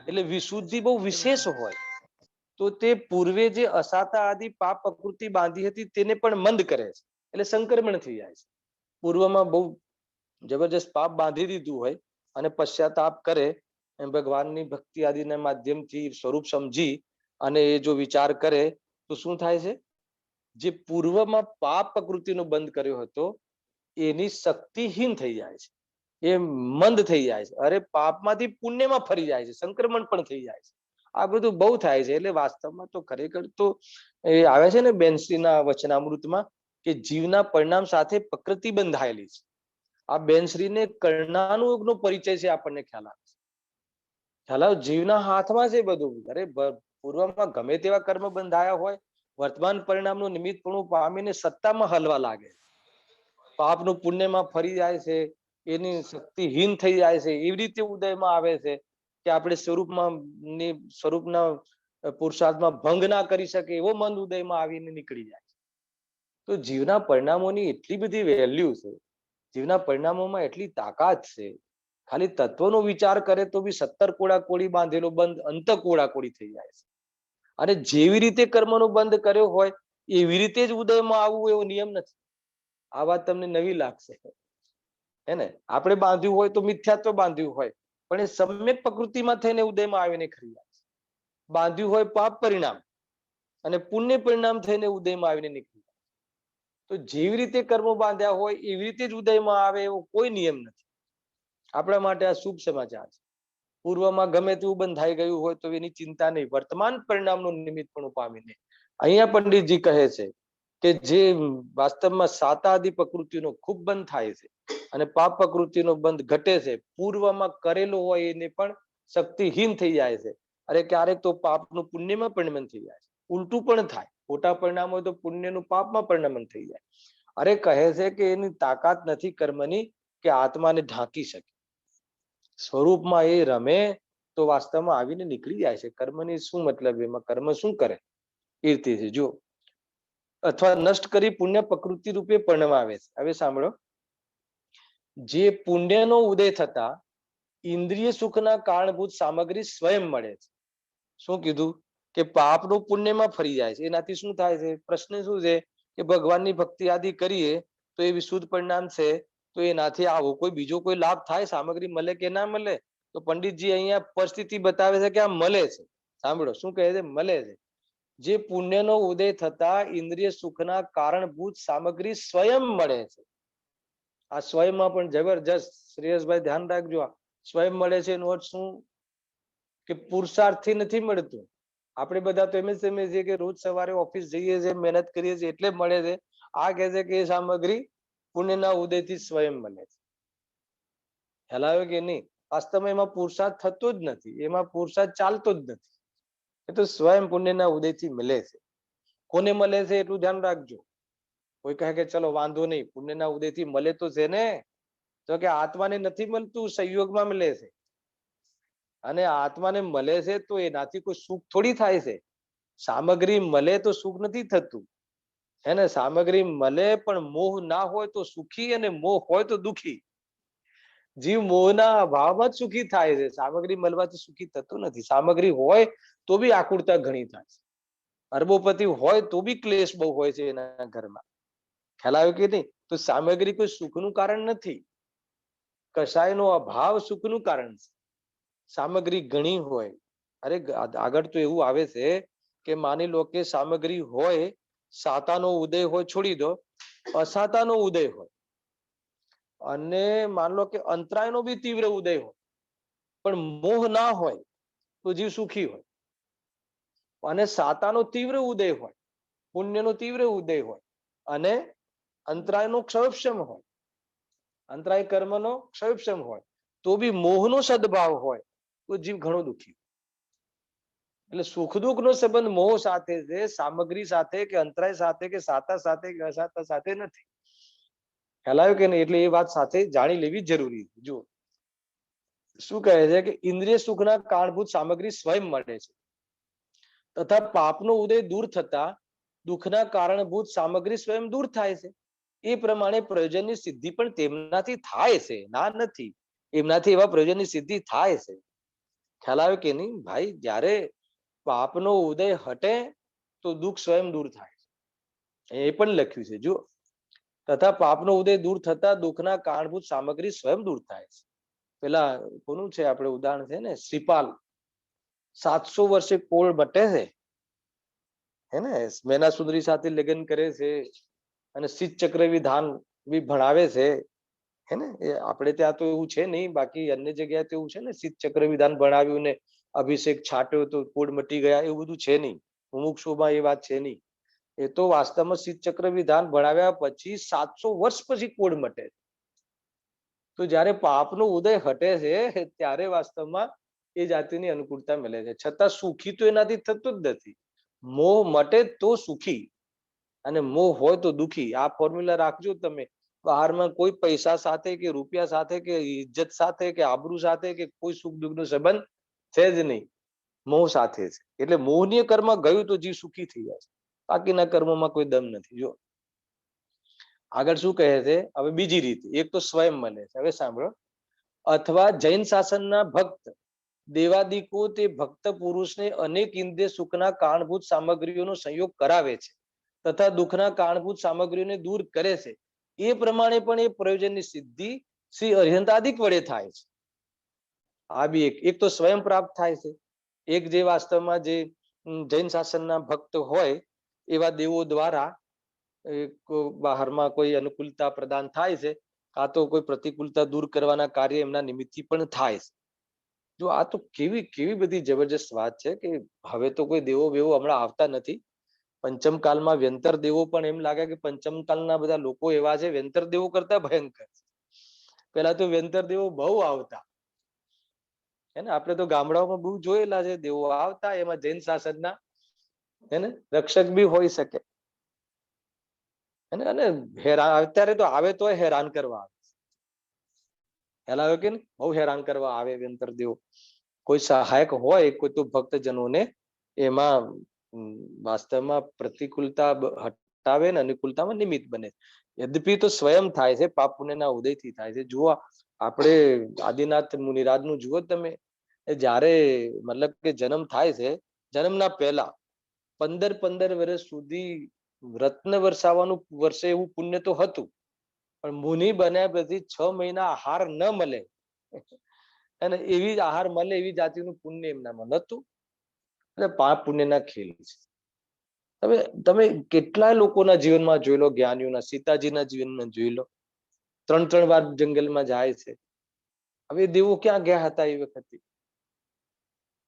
એટલે વિશુદ્ધિ બહુ વિશેષ હોય, તો તે પૂર્વે જે અસાતા આદિ પાપ પ્રકૃતિ બાંધી હતી તેને પણ મંદ કરે છે. એટલે સંક્રમણ થઈ જાય છે. પૂર્વમાં બહુ જબરજસ્ત પાપ બાંધી દીધું હોય અને પશ્ચાતાપ કરે, ભગવાનની ભક્તિ આદિના માધ્યમથી સ્વરૂપ સમજી અને એ જો વિચાર કરે તો શું થાય છે? જે પૂર્વમાં પાપ પ્રકૃતિનો બંધ કર્યો હતો એની શક્તિહીન થઈ જાય છે, એ મંદ થઈ જાય છે. અરે પાપમાંથી પુણ્યમાં ફરી જાય છે, સંક્રમણ પણ થઈ જાય છે. આ બધું બહુ થાય છે. એટલે વાસ્તવમાં તો ખરેખર તો એ આવે છે ને બેનશ્રીના વચનામૃતમાં કે જીવના પરિણામ સાથે પ્રકૃતિ બંધાયેલી છે. આ બેનશ્રીને કર્ણાનુયોગનો પરિચય છે, આપણને ખ્યાલ આવે. ખ્યાલ આવે, જીવના હાથમાં છે બધું. અરે પૂર્વમાં ગમે તેવા કર્મ બંધાયા હોય, વર્તમાન પરિણામનું નિમિત્તપણું પામીને સત્તામાં હલવા લાગે, પાપનું પુણ્યમાં ફરી જાય છે, એની શક્તિહીન થઈ જાય છે. એવી રીતે ઉદયમાં આવે છે કે આપણે સ્વરૂપના પુરુષાર્થમાં ભંગ ના કરી શકે એવો મન ઉદયમાં આવીને નીકળી જાય. તો જીવના પરિણામોની એટલી બધી વેલ્યુ છે, જીવના પરિણામોમાં એટલી તાકાત છે. ખાલી તત્વનો વિચાર કરે તો બી 17 કોડા કોડી બાંધેલો બંધ અંત કોડા કોડી થઈ જાય છે. અને જેવી રીતે કર્મનો બંધ કર્યો હોય એવી રીતે જ ઉદયમાં આવવું એવો નિયમ નથી. આ વાત તમને નવી લાગશે, હે ને? આપણે બાંધ્યું હોય તો મિથ્યાત્વ બાંધ્યું હોય, પણ એ સમ્યક પ્રકૃતિમાં થઈને ઉદયમાં આવીને ખરી જાય છે. બાંધ્યું હોય પાપ પરિણામ અને પુણ્ય પરિણામ થઈને ઉદયમાં આવીને નીકળી જાય. તો જેવી રીતે કર્મો બાંધ્યા હોય એવી રીતે જ ઉદયમાં આવે એવો કોઈ નિયમ નથી. આપણા માટે આ શુભ સમાચાર છે. પૂર્વમાં ગમે તેવું બંધાઈ ગયું હોય તો એની ચિંતા નહીં, વર્તમાન પરિણામનું નિમિત્તપણું પામીને. અહીંયા પંડિતજી કહે છે કે જે વાસ્તવમાં સાતાદિ પ્રકૃતિનો ખૂબ બંધ થાય છે અને પાપ પ્રકૃતિનો બંધ ઘટે છે. પૂર્વમાં કરેલો હોય એને પણ શક્તિહીન થઈ જાય છે. અરે ક્યારેક તો પાપનું પુણ્યમાં પરિણમન થઈ જાય છે. ઉલટું પણ થાય, ખોટા પરિણામ હોય તો પુણ્યનું પાપમાં પરિણમન થઈ જાય. અરે કહે છે કે એની તાકાત નથી કર્મની કે આત્માને ઢાંકી શકે. સ્વરૂપમાં એ રમે તો વાસ્તવમાં આવીને નીકળી જાય છે. કર્મની શું મતલબ, એમાં કર્મ શું કરે એ રીતે છે. જો અથવા નષ્ટ કરી પુણ્ય પ્રકૃતિ રૂપે પરિણમાવે છે. હવે સાંભળો, જે પુણ્યનો ઉદય થતા ઇન્દ્રિય સુખના કારણભૂત સામગ્રી સ્વયં મળે છે. શું કીધું? કે પાપનું પુણ્યમાં ફરી જાય છે. એનાથી શું થાય છે? પ્રશ્ન શું છે કે ભગવાનની ભક્તિ આદિ કરીએ તો એ વિશુદ્ધ પરિણામ છે, તો એનાથી આવો કોઈ બીજો કોઈ લાભ થાય, સામગ્રી મળે કે ના મળે? તો પંડિતજી અહીંયા પરિસ્થિતિ બતાવે છે કે આ મળે છે. સાંભળો શું કહે છે? મળે છે. જે પુણ્યનો ઉદય થતા ઇન્દ્રિય સુખના કારણભૂત સામગ્રી સ્વયં મળે છે. આ સ્વયંમાં પણ જબરજસ્ત, શ્રેયસભાઈ ધ્યાન રાખજો, આ સ્વયં મળે છે એનો અર્થ શું? કે પુરુષાર્થથી નથી મળતું. આપણે બધા તો એમ જ સમજીએ છીએ કે રોજ સવારે ઓફિસ જઈએ છીએ, મહેનત કરીએ છીએ એટલે મળે છે. આ કહે છે કે એ સામગ્રી પુણ્યના ઉદયથી સ્વયં મળે છે. ખ્યાલ આવ્યો કે નહીં? વાસ્તવમાં એમાં પુરુષાર્થ થતો જ નથી, એમાં પુરુષાર્થ ચાલતો જ નથી. એ તો સ્વયં પુણ્યના ઉદયથી મળે છે. કોને મળે છે એટલું ધ્યાન રાખજો. કોઈ કહે કે ચલો વાંધો નહીં, પુણ્યના ઉદયથી મળે તો છે ને. તો કે આત્માને નથી મળતું, સંયોગમાં મળે છે. અને આત્માને મળે છે તો એનાથી કોઈ સુખ થોડી થાય છે. સામગ્રી મળે તો સુખ નથી થતું, હે ને? સામગ્રી મળે પણ મોહ ના હોય તો સુખી, અને મોહ હોય તો દુખી. જીવ મોહના અભાવમાં જ સુખી થાય છે. સામગ્રી મળવાથી સુખી થતું નથી. સામગ્રી હોય તો બી આકુરતા ઘણી થાય છે. અરબોપતિ હોય તો બી ક્લેશ બહુ હોય છે એના ઘરમાં. ખ્યાલ આવ્યો કે નહીં? તો સામગ્રી કોઈ સુખનું કારણ નથી. કશાયનો અભાવ સુખનું કારણ છે. સામગ્રી ઘણી હોય, અરે આગળ તો એવું આવે છે કે માની લો કે સામગ્રી હોય, સાતાનો ઉદય હોય, છોડી દો, અસાતાનો ઉદય હોય, અને માન લો કે અંતરાયનો બી તીવ્ર ઉદય હોય, પણ મોહ ના હોય તો જીવ સુખી હોય. અને સાતાનો તીવ્ર ઉદય હોય, પુણ્યનો તીવ્ર ઉદય હોય, અને અંતરાયનો ક્ષયક્ષમ હોય, અંતરાય કર્મનો ક્ષયક્ષમ હોય, તો બી મોહનો સદભાવ હોય તો જીવ ઘણો દુઃખી. એટલે સુખ દુઃખ નો સંબંધ મોહ સાથે છે, સામગ્રી સાથે કે અંતરાય સાથે કે સાતા સાથે કે અસાતા સાથે નથી. ખ્યાલ આવ્યો કે નહીં? એટલે એ વાત સાથે જાણી લેવી જરૂરી છે. જુઓ શું કહે છે કે ઇન્દ્રિય સુખના કારણભૂત સામગ્રી સ્વયં મળે છે, તથા પાપનો ઉદય દૂર થતા દુઃખના કારણભૂત સામગ્રી સ્વયં દૂર થાય છે. એ પ્રમાણે પ્રયોજનની સિદ્ધિ પણ તેમનાથી થાય છે, ના નથી. એમનાથી એવા પ્રયોજનની સિદ્ધિ થાય છે. ખ્યાલ આવ્યો કે નહીં ભાઈ? જ્યારે પાપનો ઉદય હટે તો દુઃખ સ્વયં દૂર થાય છે. એ પણ લખ્યું છે. જો તથા પાપનો ઉદય દૂર થતા દુઃખના કારણભૂત સામગ્રી સ્વયં દૂર થાય છે. પેલા કોનું છે આપણે ઉદાહરણ છે ને, શ્રીપાલ 700 વર્ષે કોળ બટે છે, હે ને? મેના સુંદરી સાથે લગ્ન કરે છે અને શીત ચક્ર વિધાન બી ભણાવે છે, હે ને? એ આપણે ત્યાં તો એવું છે નહીં, બાકી અન્ય જગ્યાએ તો એવું છે ને, શીત ચક્ર વિધાન ભણાવ્યું ને અભિષેક છાંટ્યો તો કોડ મટી ગયા, એવું બધું છે નહીં. મુમુક્ષુમાં એ વાત છે નહીં. એ તો વાસ્તવમાં શીત ચક્ર વિધાન ભણાવ્યા પછી 700 વર્ષ પછી કોડ મટે. તો જયારે પાપનો ઉદય હટે છે ત્યારે વાસ્તવમાં એ જાતિની અનુકૂળતા મળે છે. છતાં સુખી તો એનાથી થતું જ નથી. મોહ મટે તો સુખી અને મોહ હોય તો દુખી. આ ફોર્મ્યુલા રાખજો તમે. બહારમાં કોઈ પૈસા સાથે કે રૂપિયા સાથે કે ઇજ્જત સાથે કે આબરૂ સાથે કે કોઈ સુખ દુઃખનો સંબંધ છે જ નહીં. મોહ સાથે છે. એટલે મોહનીય કર્મ ગયું તો જીવ સુખી થઈ જાય છે. બાકીના કર્મોમાં કોઈ દમ નથી. જો આગળ શું કહે છે, હવે બીજી રીત. એક તો સ્વયં મળે છે. હવે સાંભળો. અથવા જૈન શાસનના ભક્ત દેવાદિકો તે ભક્ત પુરુષને અનેક ઇન્દ્રિય સુખના કારણભૂત સામગ્રીઓનો સંયોગ કરાવે છે તથા દુઃખના કારણભૂત સામગ્રીઓને દૂર કરે છે. એ પ્રમાણે પણ એ પ્રયોજનની સિદ્ધિ શ્રી અર્હંતાદિક વડે થાય છે. આ બી એક તો સ્વયં પ્રાપ્ત થાય છે. એક જે વાસ્તવમાં જે જૈન શાસનના ભક્ત હોય એવા દેવો દ્વારા બહારમાં કોઈ અનુકૂળતા પ્રદાન થાય છે, કાં તો કોઈ પ્રતિકૂળતા દૂર કરવાના કાર્ય એમના નિમિત્તથી પણ થાય છે. જો આ તો કેવી કેવી બધી જબરજસ્ત વાત છે કે હવે તો કોઈ દેવો બેવો હમણાં આવતા નથી. પંચમ કાળમાં વ્યંતર દેવો પણ એમ લાગે કે પંચમ કાળના બધા લોકો એવા છે વ્યંતર દેવો કરતા ભયંકર. પેલા તો વ્યંતર દેવો બહુ આવતા. હે ને, આપણે તો ગામડાઓમાં બહુ જોયેલા છે દેવો આવતા. એમાં જૈન શાસનના હે રક્ષક બી હોઈ શકે. અને હેરાન અત્યારે તો આવે તો હેરાન કરવા આવે. ખ્યાલ આવ્યો કે બહુ હેરાન કરવા આવે વ્યંતર દેવો. કોઈ સહાયક હોય કોઈ તો ભક્તજનોને એમાં વાસ્તવમાં પ્રતિકૂળતા હટાવે ને અનુકૂળતામાં નિમિત્ત બને. યદ્યપિ તો સ્વયં થાય છે, પાપ પુણ્યના ઉદયથી થાય છે. જુઓ આપણે આદિનાથ મુનિરાજનું જુઓ તમે. જ્યારે મતલબ કે જન્મ થાય છે, જન્મના પહેલા 15 વર્ષ સુધી રત્ન વરસાવવાનું વર્ષે એવું પુણ્ય તો હતું. પણ મુનિ બન્યા પછી 6 મહિના આહાર ન મળે અને એવી જ આહાર મળે એવી જાતિનું પુણ્ય એમનામાં નતું. એટલે પાપ પુણ્યના ખેલ છે. હવે તમે કેટલાય લોકોના જીવનમાં જોઈ લો, જ્ઞાનીઓના, સીતાજીના જીવનમાં જોઈ લો, 3 વાર જંગલમાં જાય છે. હવે દેવો ક્યાં ગયા હતા એ વખતે?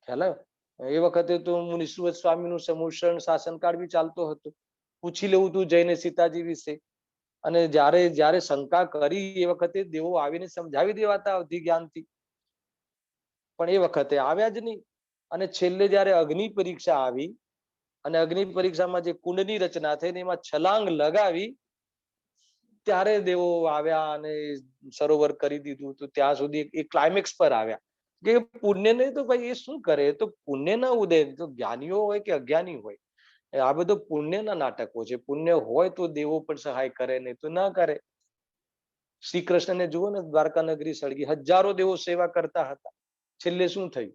ખ્યાલ આવ્યો? એ વખતે તો મુનિશ્વર સ્વામીનું સમુષણ શાસનકાળ બી ચાલતો હતો. પૂછી લેવું તું જઈને સીતાજી વિશે. અને જ્યારે શંકા કરી એ વખતે દેવો આવીને સમજાવી દેવાતા અવધિ જ્ઞાનથી. પણ એ વખતે આવ્યા જ નહીં. અને છેલ્લે જયારે અગ્નિ પરીક્ષા આવી અને અગ્નિ પરીક્ષામાં જે કુંડની રચના થઈ એમાં છલાંગ લગાવી ત્યારે દેવો આવ્યા અને સરોવર કરી દીધું. તો ત્યાં સુધી એ ક્લાઇમેક્સ પર આવ્યા કે પુણ્ય નહીં તો ભાઈ એ શું કરે? તો પુણ્ય ના ઉદય, તો જ્ઞાનીઓ હોય કે અજ્ઞાની હોય, આ બધું પુણ્યના નાટકો છે. પુણ્ય હોય તો દેવો પણ સહાય કરે, નહીં તો ના કરે. શ્રી કૃષ્ણને જુઓ ને, દ્વારકા નગરી સળગી, હજારો દેવો સેવા કરતા હતા. છેલ્લે શું થયું?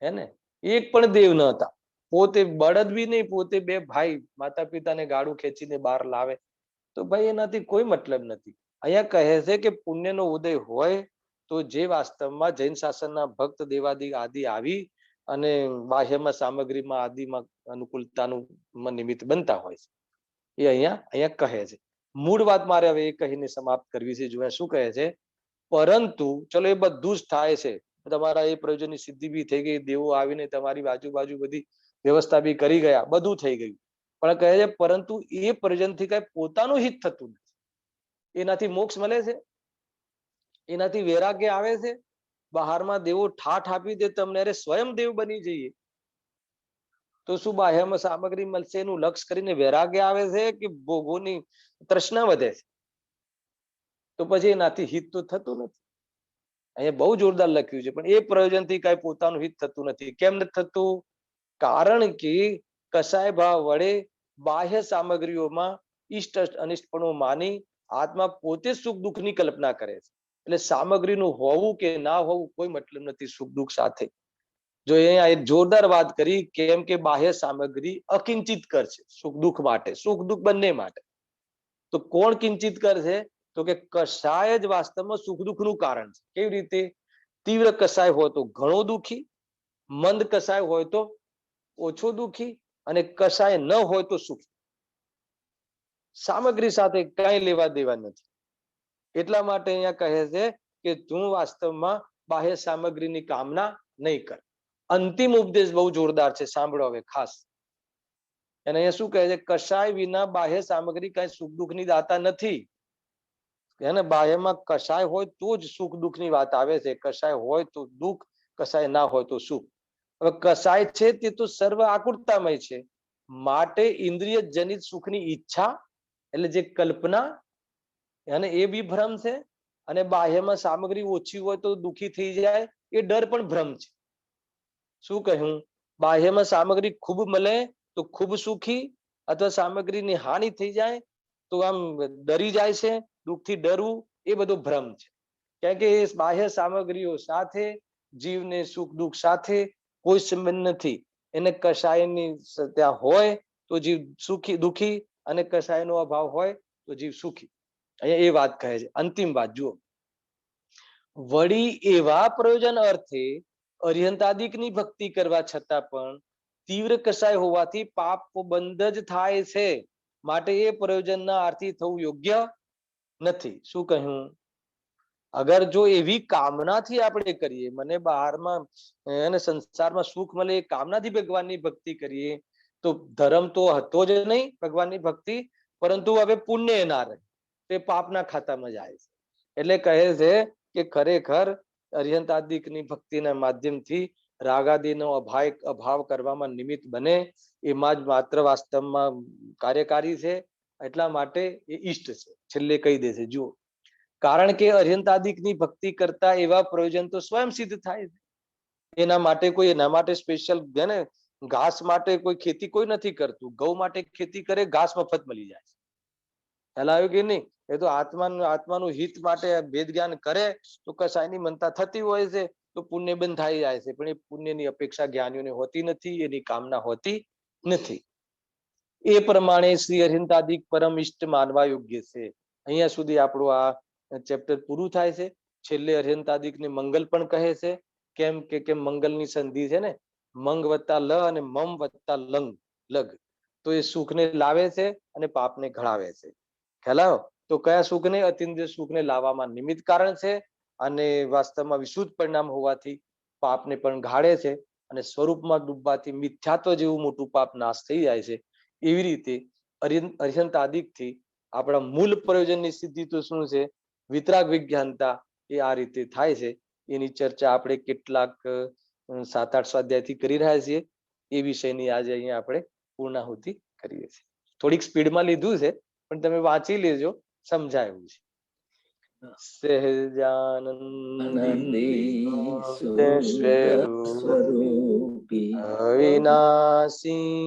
હે ને, એક પણ દેવ ન હતા. પોતે બળદ બી નહીં, પોતે 2 ભાઈ માતા પિતાને ગાડું ખેંચીને બહાર લાવે. તો ભાઈ એનાથી કોઈ મતલબ નથી. અહીંયા કહે છે કે પુણ્યનો ઉદય હોય તો જે વાસ્તવમાં જૈન શાસનના ભક્ત દેવાદિ આદિ આવી અને બાહ્યમાં સામગ્રીમાં આદિમાં અનુકૂળતાનું નિમિત્ત બનતા હોય છે. એ અહીંયા કહે છે. મૂળ વાત મારે હવે એ કહીને સમાપ્ત કરવી છે. જો શું કહે છે, પરંતુ ચલો એ બધું જ થાય છે, તમારા એ પ્રયોજનની સિદ્ધિ બી થઈ ગઈ, દેવો આવીને તમારી બાજુ બધી વ્યવસ્થા બી કરી ગયા, બધું થઈ ગયું. પણ કહે છે પરંતુ એ પ્રયોજનથી કઈ પોતાનું હિત થતું નથી. એનાથી મોક્ષ મળે છે? એનાથી વૈરાગ્ય આવે છે? બહારમાં દેવો ઠાઠ આપી દે તમને, અરે સ્વયં દેવ બની જઈએ તો શું બાહ્યમાં સામગ્રી મળશે એનું લક્ષ્ય કરીને વૈરાગ્ય આવે છે કે ભોગોની તૃષ્ણા વધે છે? તો પછી એનાથી હિત તો થતું નથી. અહીંયા બહુ જોરદાર લખ્યું છે. પણ એ પ્રયોજનથી કઈ પોતાનું હિત થતું નથી. કેમ નથી થતું? કારણ કે કસાય ભાવ વડે બાહ્ય સામગ્રીઓમાં ઇષ્ટ અનિષ્ટપણું માની આત્મા પોતે સુખ દુઃખની કલ્પના કરે છે. એટલે સામગ્રીનું હોવું કે ના હોવું કોઈ મતલબ નથી સુખ દુઃખ સાથે. જો અહીંયા એક જોરદાર વાત કરી, કેમ કે બાહ્ય સામગ્રી અકિંચિત કર છે સુખ દુઃખ માટે, સુખ દુઃખ બંને માટે. તો કોણ કિંચિત કર છે? તો કે કસાય જ વાસ્તવમાં સુખ દુઃખનું કારણ છે. કેવી રીતે? તીવ્ર કસાય હોય તો ઘણો દુઃખી, મંદ કસાય હોય તો ઓછો દુઃખી, અને કસાય ન હોય તો સુખી. સામગ્રી સાથે કઈ લેવા દેવા નથી. એટલા માટે અહીંયા કહે છે કે તું વાસ્તવમાં બાહ્ય સામગ્રીની કામના નહીં કર. અંતિમ ઉપદેશ બહુ જોરદાર છે, સાંભળો હવે ખાસ. અને અહીંયા શું કહે છે, કશાય વિના બાહ્ય સામગ્રી કઈ સુખ દુઃખ ની દાતા નથી. એને બાહ્યમાં કશાય હોય તો જ સુખ દુઃખ ની વાત આવે છે. કશાય હોય તો દુઃખ, કશાય ના હોય તો સુખ. હવે કશાય છે તે તો સર્વ આકુરતામય છે, માટે ઇન્દ્રિય જનિત સુખની ઈચ્છા એટલે જે કલ્પના, અને એ બી ભ્રમ છે. અને બાહ્યમાં સામગ્રી ઓછી હોય તો દુઃખી થઈ જાય, એ ડર પણ ભ્રમ છે. શું કહ્યું? બાહ્યમાં સામગ્રી ખૂબ મળે તો ખૂબ સુખી, અથવા સામગ્રીની હાનિ થઈ જાય તો આમ ડરી જાય છે. દુઃખથી ડરવું એ બધો ભ્રમ છે. કારણ કે એ બાહ્ય સામગ્રીઓ સાથે જીવને સુખ દુઃખ સાથે કોઈ સંબંધ નથી. એને કશાયની ત્યાં હોય તો જીવ સુખી દુઃખી, અને કશાયનો અભાવ હોય તો જીવ સુખી. અહીંયા એ વાત કહે છે. અંતિમ વાત જુઓ, વળી એવા પ્રયોજન અર્થે અર્યંતાદિકની ભક્તિ કરવા છતાં પણ તીવ્ર કસાય હોવાથી પાપ બંધ જ થાય છે, માટે એ પ્રયોજનના આર્થી થવું યોગ્ય નથી. શું કહ્યું? અગર જો એવી કામનાથી આપણે કરીએ, મને બહારમાં અને સંસારમાં સુખ મળે એ કામનાથી ભગવાનની ભક્તિ કરીએ, તો ધર્મ તો હતો જ નહીં ભગવાનની ભક્તિ, પરંતુ હવે પુણ્ય ના રહે, તે પાપના ખાતામાં જાય છે. એટલે કહે છે કે ખરેખર અર્યંતાદિકની ભક્તિના માધ્યમથી રાગાદિનો અભાવ કરવામાં નિમિત્ત બને, એમાં જ માત્ર વાસ્તવમાં કાર્યકારી છે. એટલા માટે એ ઈષ્ટ છે. છેલ્લે કહી દેશે, જુઓ, કારણ કે અર્યંતાદિકની ભક્તિ કરતા એવા પ્રયોજન તો સ્વયં સિદ્ધ થાય છે. એના માટે સ્પેશિયલ ને ઘાસ માટે કોઈ ખેતી કોઈ નથી કરતું. ગૌ માટે ખેતી કરે, ઘાસ મફત મળી જાય છે. ખ્યાલ આવ્યો કે નહીં? એ તો આત્માનું હિત માટે ભેદ જ્ઞાન કરે તો કસાયની મનતા થતી હોય છે, તો પુણ્ય બંધ થઈ જાય છે. પણ એ પુણ્યની અપેક્ષા જ્ઞાનીઓને હોતી નથી, એની કામના હોતી નથી. એ પ્રમાણે શ્રી અર્યંતાદિક પરમ ઇષ્ટ માનવા યોગ્ય છે. અહીંયા સુધી આપણું આ ચેપ્ટર પૂરું થાય છે. છેલ્લે અર્યંતાદિકને મંગલ પણ કહે છે. કેમ મંગલની સંધિ છે ને, મંગ વત્તા લ અને મમ વત્તા લગ, તો એ સુખને લાવે છે અને પાપને ઘડાવે છે. ખ્યાલ આવ્યો? તો કયા સુખને? અતિન્દ્રિય સુખને લાવવામાં નિમિત્ત કારણ છે, અને વાસ્તવમાં વિશુદ્ધ પરિણામ હોવાથી પાપને પણ ઘાડે છે, અને સ્વરૂપમાં ડૂબવાથી મિથ્યાત્વ જેવું મોટું પાપ નાશ થઈ જાય છે. એવી રીતે અર્યંતાદિકથી આપણા મૂળ પ્રયોજનની સિદ્ધિ તો શું છે? વિતરાગ વિજ્ઞાનતા. એ આ રીતે થાય છે. એની ચર્ચા આપણે કેટલાક 7-8 સ્વાધ્યાયથી કરી રહ્યા છીએ. એ વિષયની આજે અહીંયા આપણે પૂર્ણાહુતિ કરીએ છીએ. થોડીક સ્પીડમાં લીધું છે, પણ તમે વાંચી લેજો, સમજાયું છે. સહજાનંદી સ્વરૂપી અવિનાશી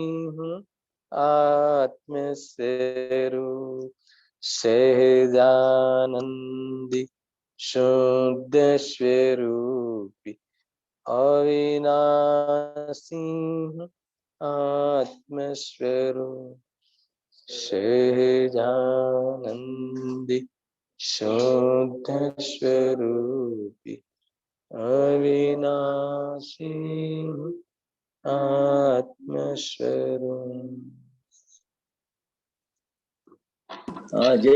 આત્મસ્વરૂપ, સહજાનંદી શુદ્ધ સ્વરૂપી અવિનાશી આત્મસ્વરૂપ, સહજાનંદી શુદ્ધ સ્વરૂપી અવિનાશી આત્મસ્વરૂપ. જય